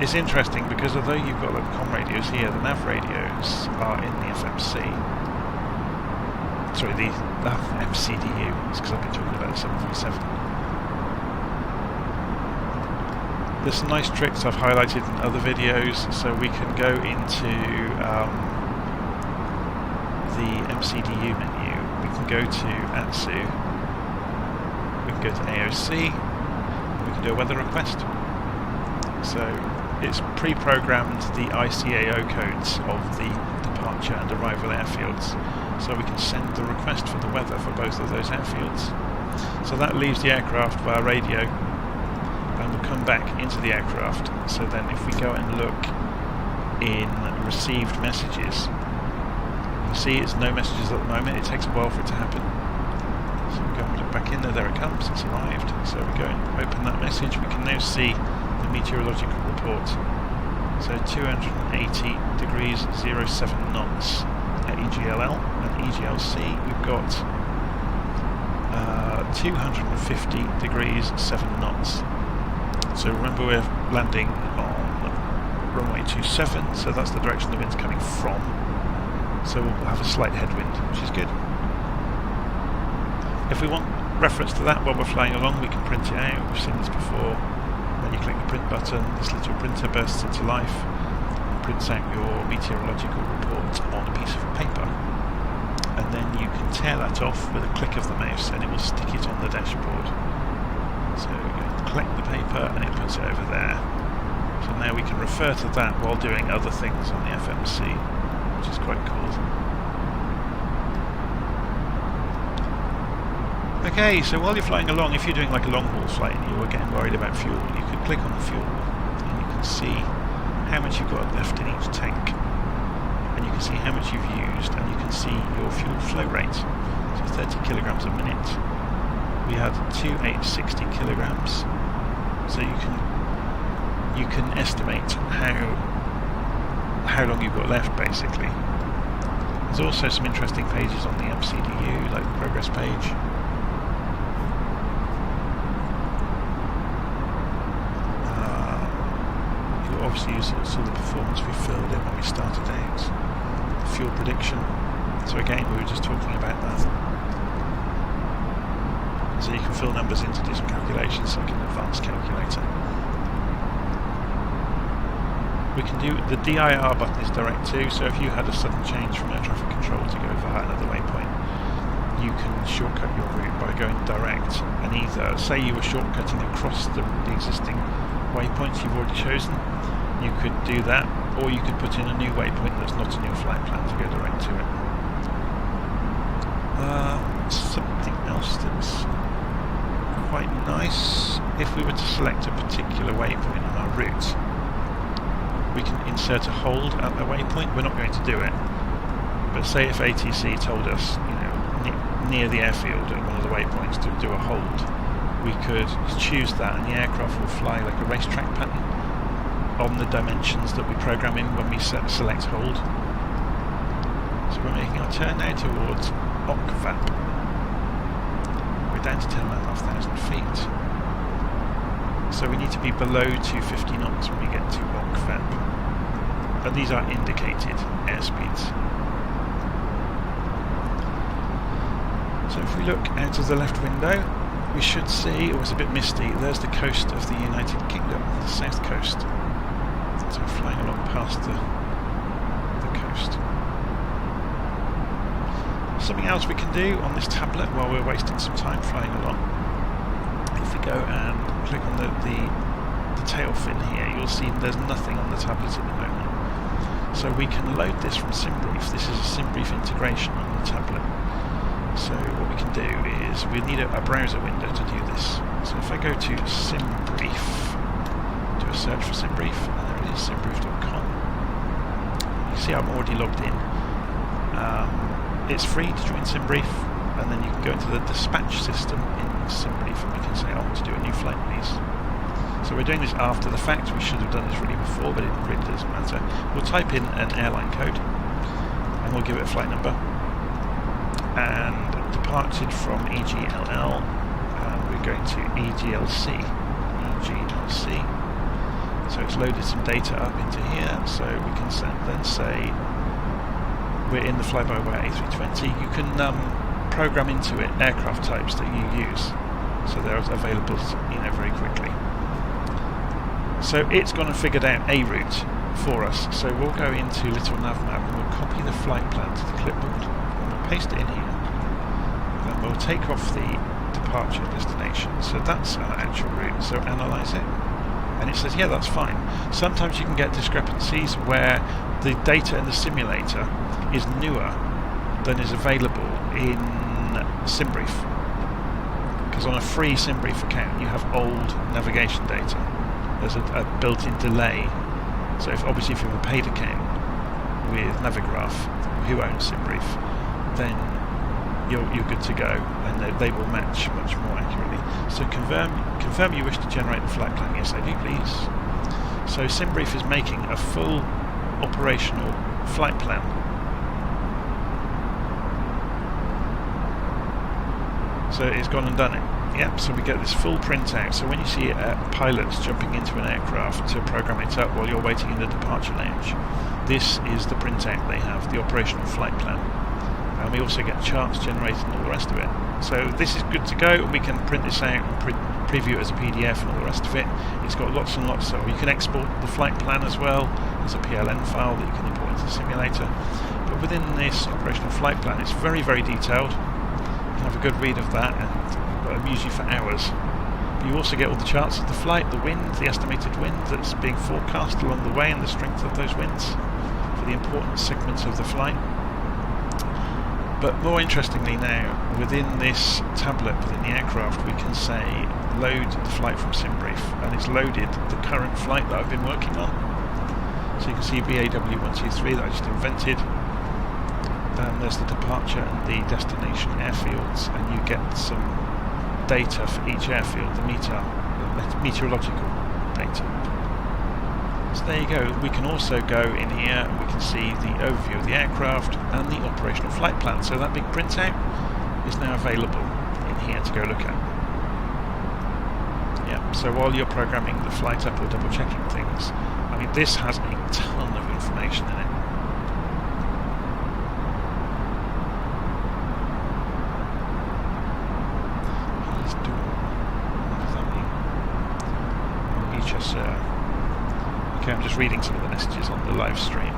it's interesting because although you've got the comm radios here, the nav radios are in the FMC. Sorry, the MCDU. It's because I've been talking about the 737. There's some nice tricks I've highlighted in other videos, so we can go into the MCDU menu. We can go to ATSU. We can go to AOC. We can do a weather request. So it's pre-programmed the ICAO codes of the departure and arrival airfields, so we can send the request for the weather for both of those airfields. So that leaves the aircraft via radio and will come back into the aircraft. So then if we go and look in received messages, you see it's no messages at the moment. It takes a while for it to happen. So we go and look back in there, it comes, it's arrived. So we go and open that message. We can now see the meteorological report. So 280 degrees 07 knots at EGLL and EGLC. We've got 250 degrees 7 knots. So remember we're landing on runway 27, so that's the direction the wind's coming from. So we'll have a slight headwind, which is good. If we want reference to that while we're flying along, we can print it out. We've seen this before. When you click the print button, this little printer bursts into life and prints out your meteorological report on a piece of paper. And then you can tear that off with a click of the mouse and it will stick it on the dashboard. So you collect the paper and it puts it over there. So now we can refer to that while doing other things on the FMC, which is quite cool. Okay, so while you're flying along, if you're doing like a long haul flight and you were getting worried about fuel, you can click on the fuel and you can see how much you've got left in each tank, and you can see how much you've used, and you can see your fuel flow rate. So 30 kilograms a minute. We had 2860 kilograms, so you can estimate how long you've got left, basically. There's also some interesting pages on the MCDU, like the progress page. Obviously you saw the performance we filled in when we started out, the fuel prediction. So again, we were just talking about that. So you can fill numbers in to do some calculations like an advanced calculator. We can do the DIR button is direct too, so if you had a sudden change from air traffic control to go via another waypoint, you can shortcut your route by going direct, and either say you were shortcutting across the existing waypoints you've already chosen, you could do that, or you could put in a new waypoint that's not in your flight plan to go direct to it. Something else that's quite nice, if we were to select a particular waypoint on our route, we can insert a hold at the waypoint. We're not going to do it, but say if ATC told us, near the airfield at one of the waypoints to do a hold, we could choose that and the aircraft will fly like a racetrack pattern on the dimensions that we program in when we select hold. So we're making our turn now towards OCVAP. We're down to 10,500 feet. So we need to be below 250 knots when we get to OCVAP. And these are indicated airspeeds. So if we look out of the left window, we should see, it's a bit misty, there's the coast of the United Kingdom, the south coast. So we're flying along past the coast. Something else we can do on this tablet while we're wasting some time flying along. If we go and click on the tail fin here, you'll see there's nothing on the tablet at the moment. So we can load this from SimBrief. This is a SimBrief integration on the tablet. So what we can do is we need a browser window to do this. So if I go to SimBrief, do a search for SimBrief, and there it is, simbrief.com. You see I'm already logged in. It's free to join SimBrief, and then you can go into the dispatch system in SimBrief and we can say, I want to do a new flight, please. So we're doing this after the fact. We should have done this really before, but it really doesn't matter. We'll type in an airline code and we'll give it a flight number. And departed from EGLL, we're going to EGLC. So it's loaded some data up into here, so we can then say we're in the FlyByWire A320. You can program into it aircraft types that you use, so they're available very quickly. So it's gone and figured out a route for us, so we'll go into Little Navmap and we'll copy the flight plan to the clipboard and we'll paste it in here. We'll take off the departure destination, so that's our actual route, so analyse it, and it says yeah, that's fine. Sometimes you can get discrepancies where the data in the simulator is newer than is available in SimBrief, because on a free SimBrief account you have old navigation data. There's a built-in delay, so if you have a paid account with Navigraph, who owns SimBrief, then you're good to go, and they will match much more accurately. So confirm you wish to generate the flight plan. Yes, I do, please. So SimBrief is making a full operational flight plan. So it's gone and done it. Yep, so we get this full printout. So when you see pilots jumping into an aircraft to program it up while you're waiting in the departure lounge, this is the printout they have, the operational flight plan. And we also get charts generated and all the rest of it. So this is good to go. We can print this out and preview it as a PDF and all the rest of it. It's got lots and lots of. You can export the flight plan as well as a PLN file that you can import into the simulator. But within this operational flight plan, it's very, very detailed. You can have a good read of that, and it'll amuse you for hours. But you also get all the charts of the flight, the wind, the estimated wind that's being forecast along the way, and the strength of those winds for the important segments of the flight. But more interestingly now, within this tablet, within the aircraft, we can say load the flight from SimBrief, and it's loaded the current flight that I've been working on. So you can see BAW 123 that I just invented. Then there's the departure and the destination airfields, and you get some data for each airfield, the meteorological data. So there you go. We can also go in here and we can see the overview of the aircraft and the operational flight plan. So that big printout is now available in here to go look at. Yeah. So while you're programming the flight up or double checking things, I mean, this has a ton of information in it. He's doing. What does that mean? HSR. Okay, I'm just reading some of the messages on the live stream.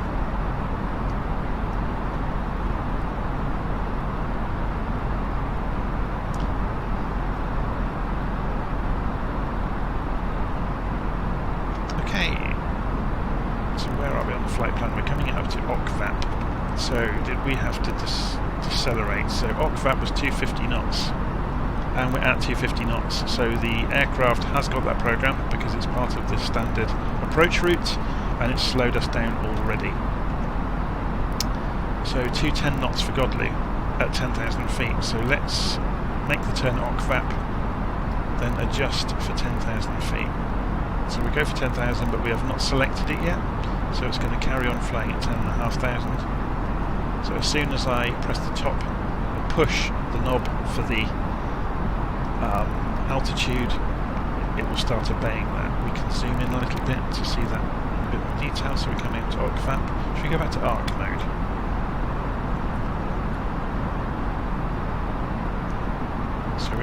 Okay, so where are we on the flight plan? We're coming up to OCVAP. So did we have to decelerate. So OCVAP was 250 knots, and we're at 250 knots. So the aircraft has got that program because it's part of the standard approach route, and it's slowed us down already. So 210 knots for Godlu at 10,000 feet. So let's make the turn OCVAP, then adjust for 10,000 feet. So we go for 10,000, but we have not selected it yet, so it's going to carry on flying at 10,500. So as soon as I press the top and push the knob for the altitude, it will start obeying that. We can zoom in a little bit to see that in a bit more detail. So we come into OCVAP. Should we go back to ARC mode?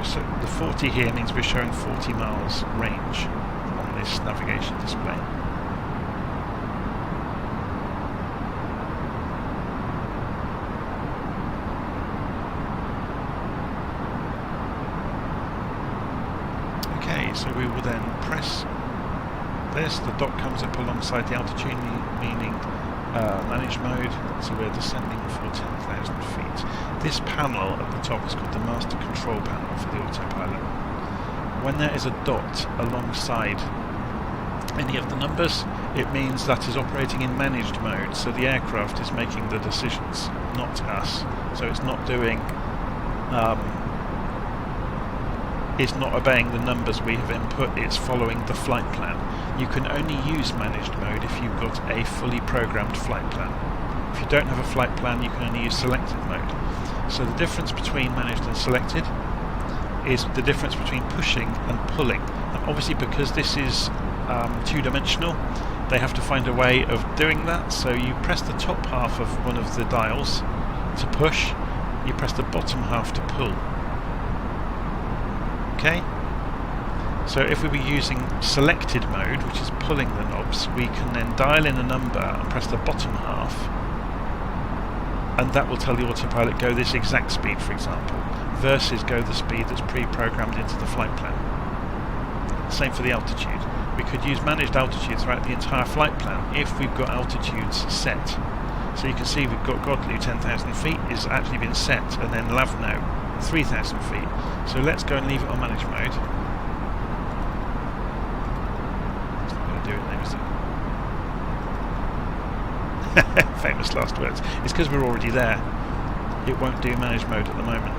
So the 40 here means we're showing 40 miles range on this navigation display. Okay, so we will then press this, the dot comes up alongside the altitude, meaning manage mode, so we're descending for 10,000 feet. This panel at the top is called the master control panel for the autopilot. When there is a dot alongside any of the numbers, it means that is operating in managed mode, so the aircraft is making the decisions, not us. So it's not doing it's not obeying the numbers we have input, it's following the flight plan. You can only use managed mode if you've got a fully programmed flight plan. If you don't have a flight plan, you can only use selected mode. So the difference between managed and selected is the difference between pushing and pulling. And obviously, because this is two-dimensional, they have to find a way of doing that. So you press the top half of one of the dials to push, you press the bottom half to pull. Okay? So if we were using selected mode, which is pulling the knobs, we can then dial in a number and press the bottom half, and that will tell the autopilot go this exact speed, for example, versus go the speed that's pre-programmed into the flight plan. Same for the altitude. We could use managed altitude throughout the entire flight plan if we've got altitudes set. So you can see we've got Godlu 10,000 feet is actually been set, and then Lavno 3,000 feet. So let's go and leave it on managed mode. It's not going to do it now, is it? Famous last words. It's because we're already there. It won't do managed mode at the moment.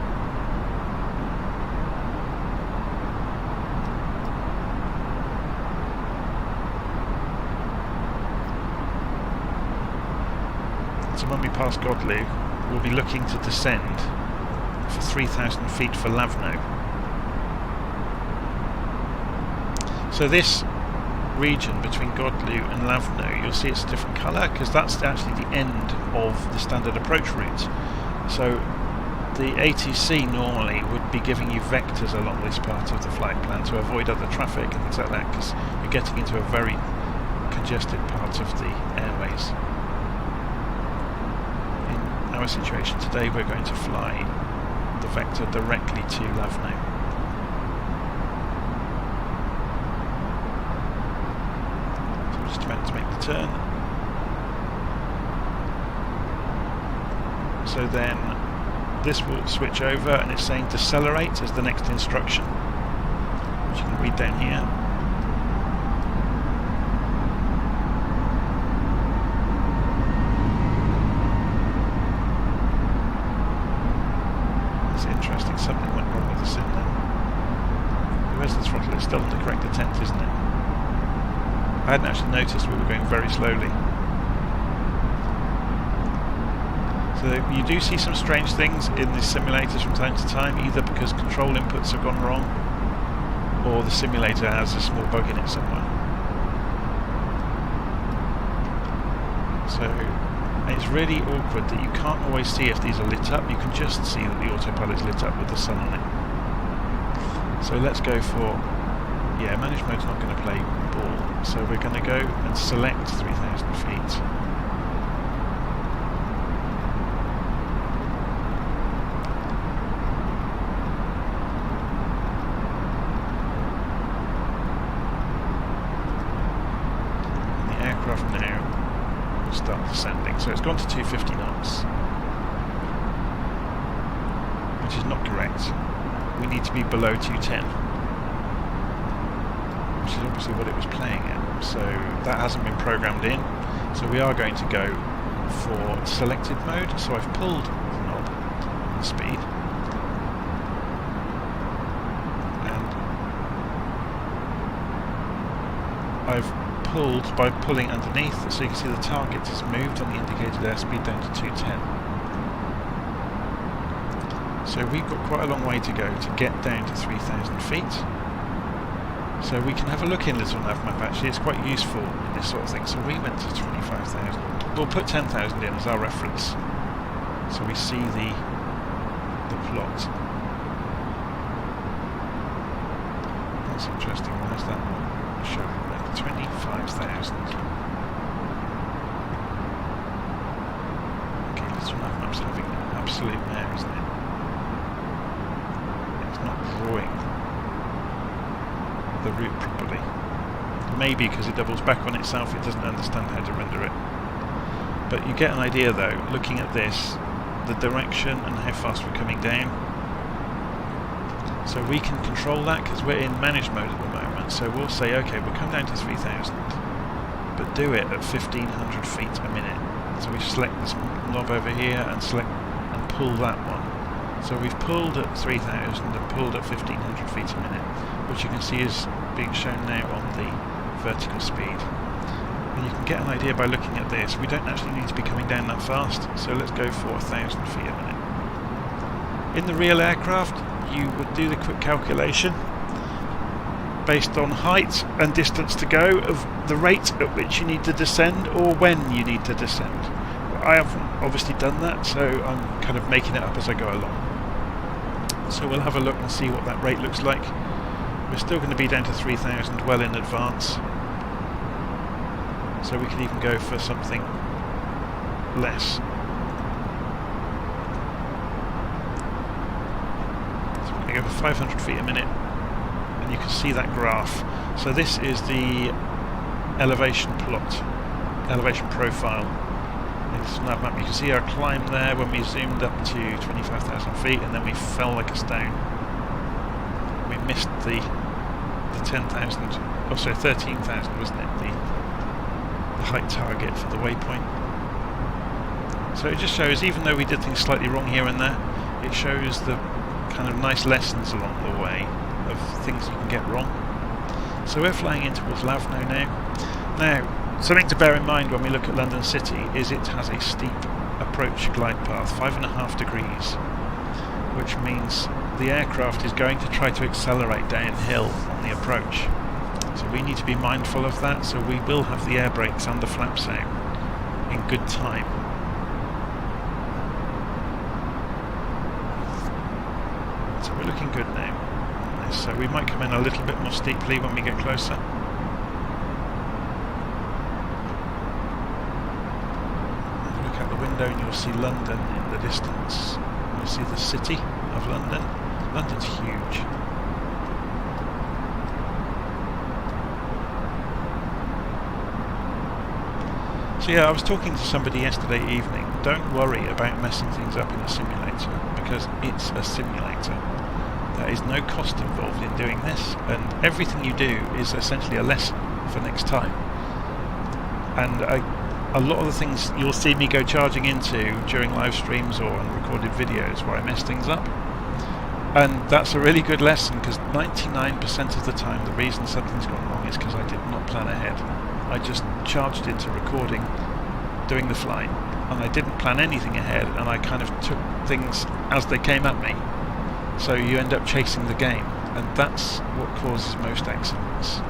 So when we pass Godlu, we'll be looking to descend for 3,000 feet for Lavno. So this region between Godlu and Lavno, you'll see it's a different colour because that's actually the end of the standard approach route. So the ATC normally would be giving you vectors along this part of the flight plan to avoid other traffic and things like that, because you're getting into a very congested part of the airways. In our situation today, we're going to fly the vector directly to Lavno. So we're just about to make the turn. So then this will switch over, and it's saying decelerate as the next instruction, which you can read down here. Interesting, something went wrong with the sim then. Where's the throttle? It's still on the correct intent, isn't it? I hadn't actually noticed we were going very slowly. So you do see some strange things in the simulators from time to time, either because control inputs have gone wrong, or the simulator has a small bug in it somewhere. So it's really awkward that you can't always see if these are lit up. You can just see that the autopilot's lit up with the sun on it. So let's go for, yeah, managed mode's not going to play ball. So we're going to go and select 3,000 feet. And the aircraft now start descending. So it's gone to 250 knots. which is not correct. We need to be below 210, which is obviously what it was playing at. So that hasn't been programmed in. So we are going to go for selected mode. So I've pulled the knob on the speed, and I've pulled by pulling underneath, so you can see the target has moved on the indicated airspeed down to 210. So we've got quite a long way to go to get down to 3,000 feet. So we can have a look in Little Nav Map. Actually, it's quite useful in this sort of thing. So we went to 25,000. We'll put 10,000 in as our reference, so we see the plot. That's interesting. Where's that one showing there? 25,000. Okay, Little Nav Map's having an absolute mare, isn't it? It's not drawing the route properly. Maybe because it doubles back on itself, it doesn't understand how to render it. But you get an idea though, looking at this, the direction and how fast we're coming down. So we can control that because we're in manage mode at the moment. So we'll say, okay, we'll come down to 3,000, but do it at 1,500 feet a minute. So we select this knob over here and select and pull that one. So we've pulled at 3,000 and pulled at 1,500 feet a minute, which you can see is being shown now on the vertical speed. And you can get an idea by looking at this. We don't actually need to be coming down that fast, so let's go for 1,000 feet a minute. In the real aircraft, you would do the quick calculation based on height and distance to go of the rate at which you need to descend or when you need to descend. I haven't obviously done that, so I'm kind of making it up as I go along. So we'll have a look and see what that rate looks like. We're still going to be down to 3,000 well in advance, so we could even go for something less. So we're going to go for 500 feet a minute, and you can see that graph. So this is the elevation plot, elevation profile. It's nav map. You can see our climb there when we zoomed up to 25,000 feet, and then we fell like a stone. We missed the 10,000, oh sorry, 13,000 wasn't it, the height target for the waypoint. So it just shows, even though we did things slightly wrong here and there, it shows the kind of nice lessons along the way of things you can get wrong. So we're flying in towards Lavno now. Now, something to bear in mind when we look at London City is it has a steep approach glide path, 5.5 degrees, which means the aircraft is going to try to accelerate downhill on the approach. So we need to be mindful of that, so we will have the air brakes and the flaps out in good time. So we're looking good now on this, so we might come in a little bit more steeply when we get closer. Look out the window and you'll see London in the distance. You'll see the city of London. London's huge. So yeah, I was talking to somebody yesterday evening. Don't worry about messing things up in a simulator, because it's a simulator. There is no cost involved in doing this, and everything you do is essentially a lesson for next time. And a lot of the things you'll see me go charging into during live streams or on recorded videos where I mess things up. And that's a really good lesson, because 99% of the time the reason something's gone wrong is because I did not plan ahead. I just charged into recording, doing the flight, and I didn't plan anything ahead, and I kind of took things as they came at me. So you end up chasing the game, and that's what causes most accidents,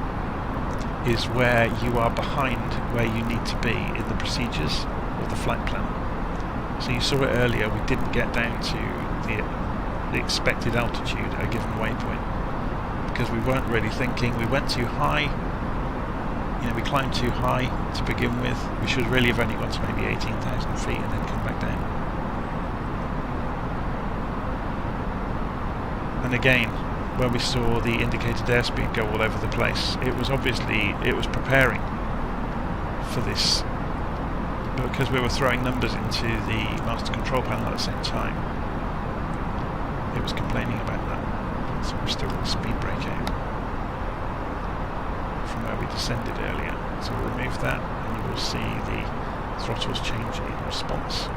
is where you are behind where you need to be in the procedures or the flight plan. So you saw it earlier, we didn't get down to the expected altitude at a given waypoint because we weren't really thinking. We went too high, we climbed too high to begin with. We should really have only got to maybe 18,000 feet and then come back down. And again, where we saw the indicated airspeed go all over the place, it was preparing for this, because we were throwing numbers into the master control panel at the same time. it was complaining about that. So we're still got speed brake out from where we descended earlier. So we'll remove that and you will see the throttles change in response.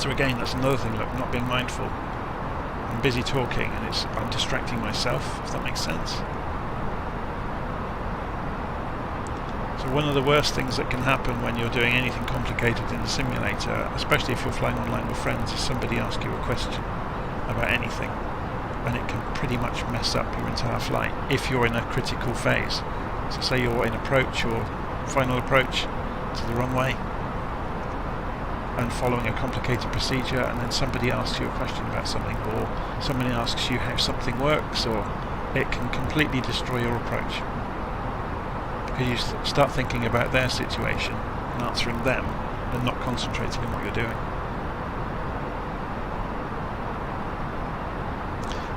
So again, that's another thing, look, not being mindful. I'm busy talking and I'm distracting myself, if that makes sense. So one of the worst things that can happen when you're doing anything complicated in the simulator, especially if you're flying online with friends, is somebody asks you a question about anything, and it can pretty much mess up your entire flight if you're in a critical phase. So say you're in approach or final approach to the runway and following a complicated procedure, and then somebody asks you a question about something, or somebody asks you how something works, or it can completely destroy your approach. Because you start thinking about their situation and answering them and not concentrating on what you're doing.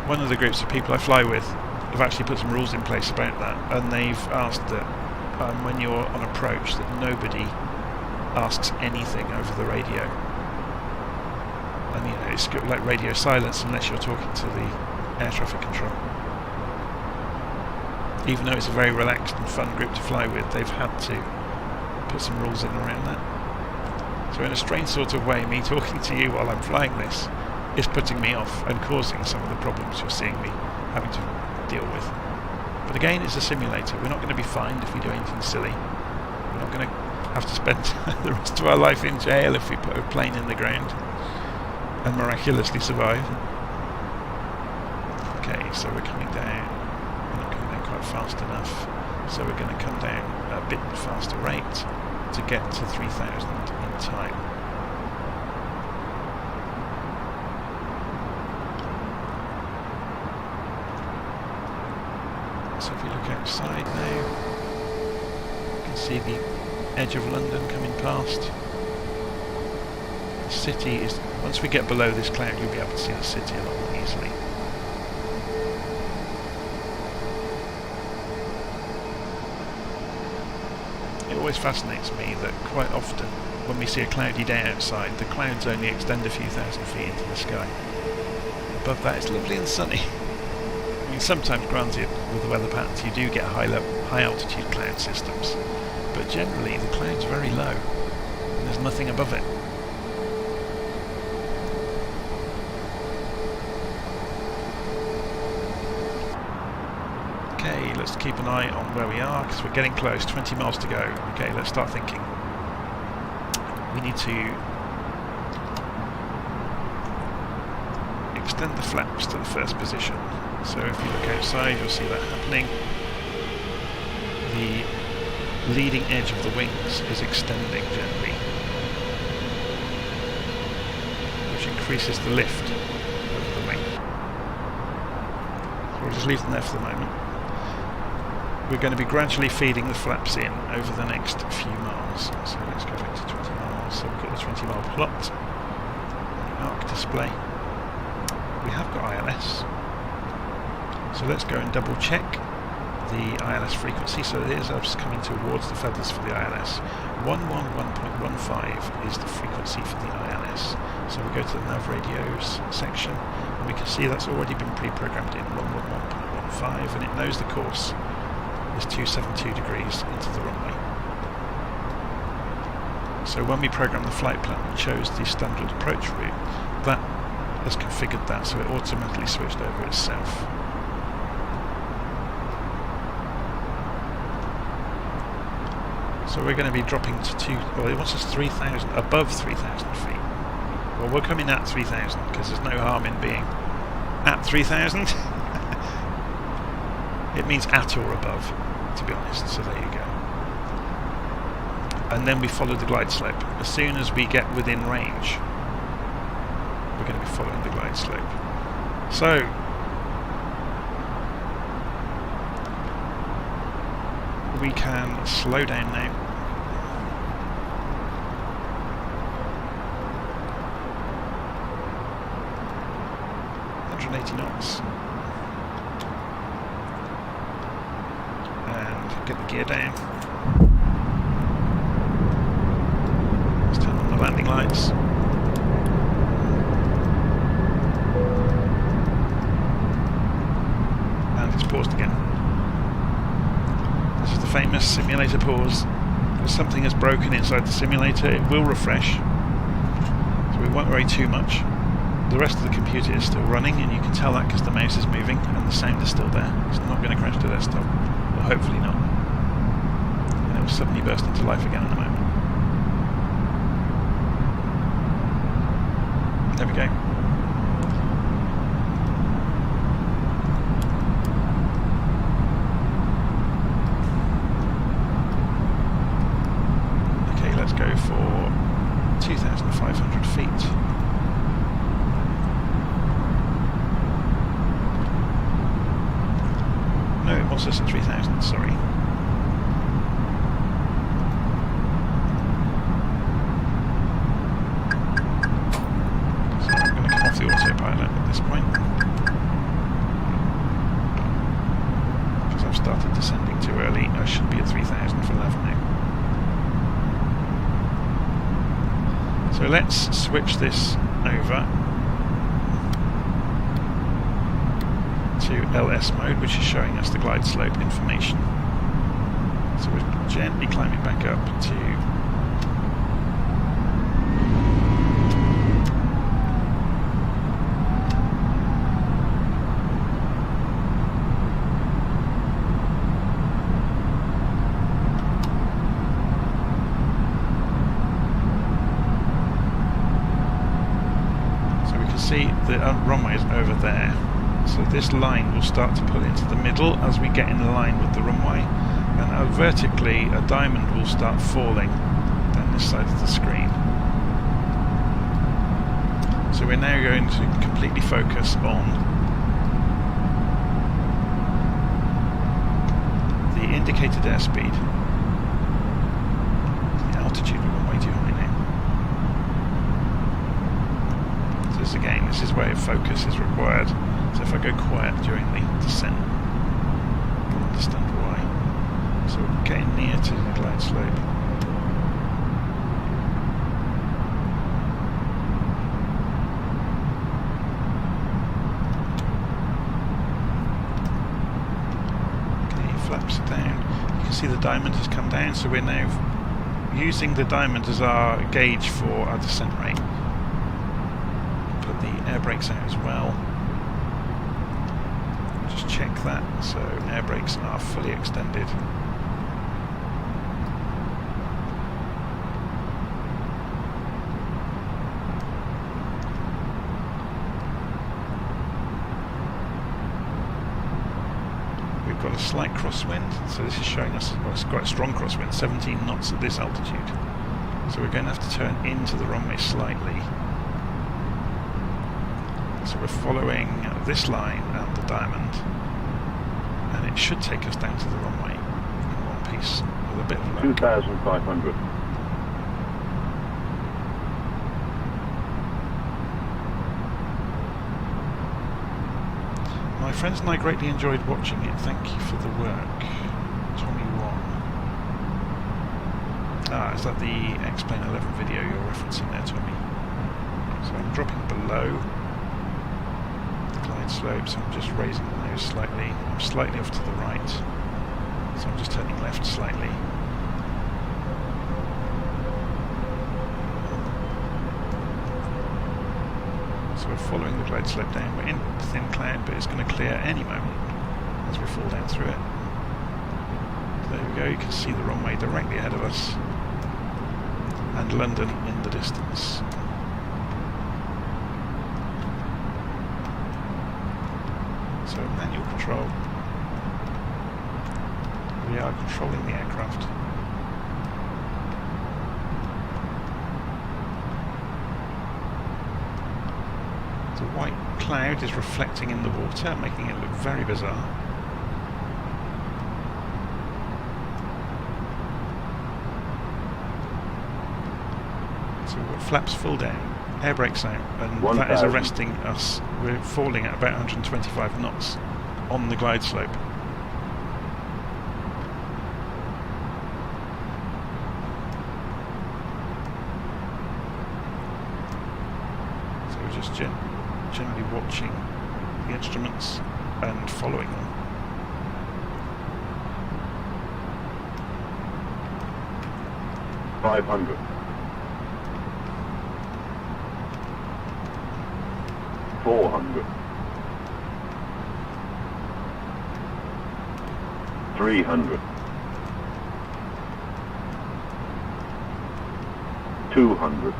One of the groups of people I fly with have actually put some rules in place about that, and they've asked that when you're on approach that nobody asks anything over the radio. And you know, it's like radio silence unless you're talking to the air traffic control. Even though it's a very relaxed and fun group to fly with, they've had to put some rules in around that. So in a strange sort of way, me talking to you while I'm flying this is putting me off and causing some of the problems you're seeing me having to deal with. But again, it's a simulator. We're not going to be fined if we do anything silly. We're not going to have to spend the rest of our life in jail if we put a plane in the ground and miraculously survive. Okay, so we're coming down. We're not coming down quite fast enough, so we're going to come down a bit faster rate to get to 3000 in time. So if we look outside now, you can see the edge of London coming past. The city is, once we get below this cloud, you'll be able to see the city a lot more easily. It always fascinates me that quite often when we see a cloudy day outside, the clouds only extend a few thousand feet into the sky. Above that it's lovely and sunny. I mean, sometimes, granted, with the weather patterns you do get high altitude cloud systems, but generally the cloud's very low and there's nothing above it. Okay, let's keep an eye on where we are because we're getting close, 20 miles to go. Okay, let's start thinking. We need to extend the flaps to the first position. So if you look outside, you'll see that happening. The leading edge of the wings is extending gently, which increases the lift over the wing. So we'll just leave them there for the moment. We're going to be gradually feeding the flaps in over the next few miles. So let's go back to 20 miles. So we've got the 20 mile plot, arc display. We have got ILS. So let's go and double check the ILS frequency. So here's us coming towards the feathers for the ILS. 111.15 is the frequency for the ILS. So we go to the nav radios section and we can see that's already been pre-programmed in 111.15, and it knows the course is 272 degrees into the runway. So when we programmed the flight plan and chose the standard approach route, that has configured that so it automatically switched over itself. So we're going to be dropping to well, it wants us 3,000, above 3,000 feet. Well, we're coming at 3,000 because there's no harm in being at 3,000. It means at or above, to be honest, so there you go. And then we follow the glide slope. As soon as we get within range, we're going to be following the glide slope. So, we can slow down now. Knots, and get the gear down. Let's turn on the landing lights. paused again. This is the famous simulator pause. If something is broken inside the simulator, it will refresh. So we won't worry too much. The rest of the computer is still running, and you can tell that because the mouse is moving and the sound is still there. It's not going to crash the desktop. Well, hopefully not. And it will suddenly burst into life again in a moment. There we go. Okay, let's go for 2,500 feet. No, it wants us at 3,000, sorry. So I'm going to come off the autopilot at this point, because I've started descending too early. I should be at 3,000 for level now. So let's switch this over to LS mode, which is showing us the glide slope information. So we're gently climbing back up to so we can see the runway is over there. So this line will start to pull into the middle as we get in line with the runway, and vertically a diamond will start falling down this side of the screen. So we're now going to completely focus on the indicated airspeed. The altitude we went way too high now. So this again, this is where focus is required. So if I go quiet during the descent, you'll understand why. So we're getting near to the glide slope. Okay, flaps are down. You can see the diamond has come down, so we're now using the diamond as our gauge for our descent rate. Put the air brakes out as well. Just check that, so air brakes are fully extended. We've got a slight crosswind, so this is showing us, well, it's quite a strong crosswind, 17 knots at this altitude. So we're going to have to turn into the runway slightly. So we're following this line and the diamond, and it should take us down to the runway in one piece with a bit of luck. 2,500. My friends and I greatly enjoyed watching it. Thank you for the work. Tommy 1. Ah, is that the X-Plane 11 video you're referencing there, Tommy? So I'm dropping below slope, so I'm just raising the nose slightly. I'm slightly off to the right, so I'm just turning left slightly. So we're following the glide slope down. We're in thin cloud, but it's going to clear any moment as we fall down through it. There we go, you can see the runway directly ahead of us, and London in the distance. So manual control. We are controlling the aircraft. The white cloud is reflecting in the water, making it look very bizarre. So we've got flaps full down. Air brakes out, and 1, that is arresting us. We're falling at about 125 knots on the glide slope. So we're just generally watching the instruments and following them. 500. 400. 300. 200.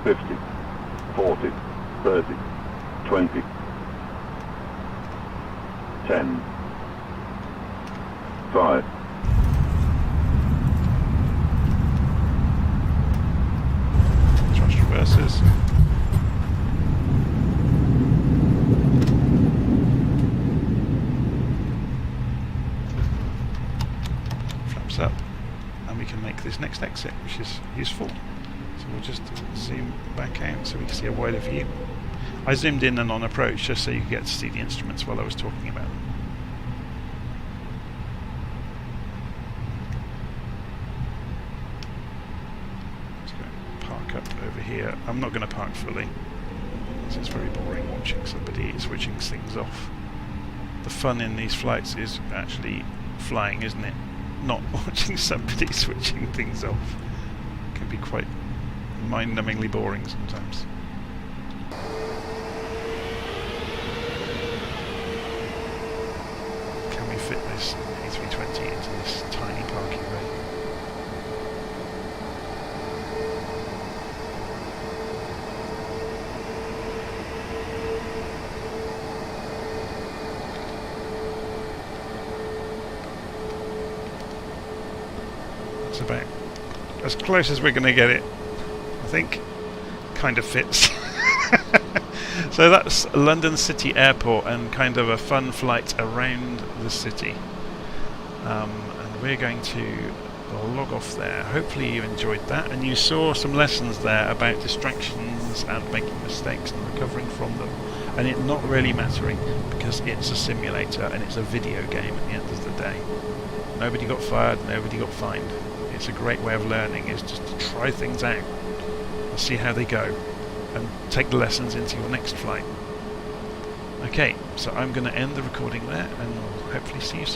50. 40. 30. 20. 10. 5. Thrust reverses. Flaps up, and we can make this next exit, which is useful. So we'll just zoom back out so we can see a wider view. I zoomed in and on approach just so you could get to see the instruments while I was talking about them. Let's go park up over here. I'm not going to park fully, because it's very boring watching somebody switching things off. The fun in these flights is actually flying, isn't it? Not watching somebody switching things off. It can be quite mind-numbingly boring sometimes. Can we fit this A320 into this tiny parking bay? That's about as close as we're going to get it, I think. Kind of fits. So that's London City Airport and kind of a fun flight around the city. And we're going to log off there. Hopefully you enjoyed that and you saw some lessons there about distractions and making mistakes and recovering from them, and it not really mattering because it's a simulator and it's a video game at the end of the day. Nobody got fired, nobody got fined. It's a great way of learning, is just to try things out and see how they go and take the lessons into your next flight. Okay, so I'm going to end the recording there and hopefully see you soon.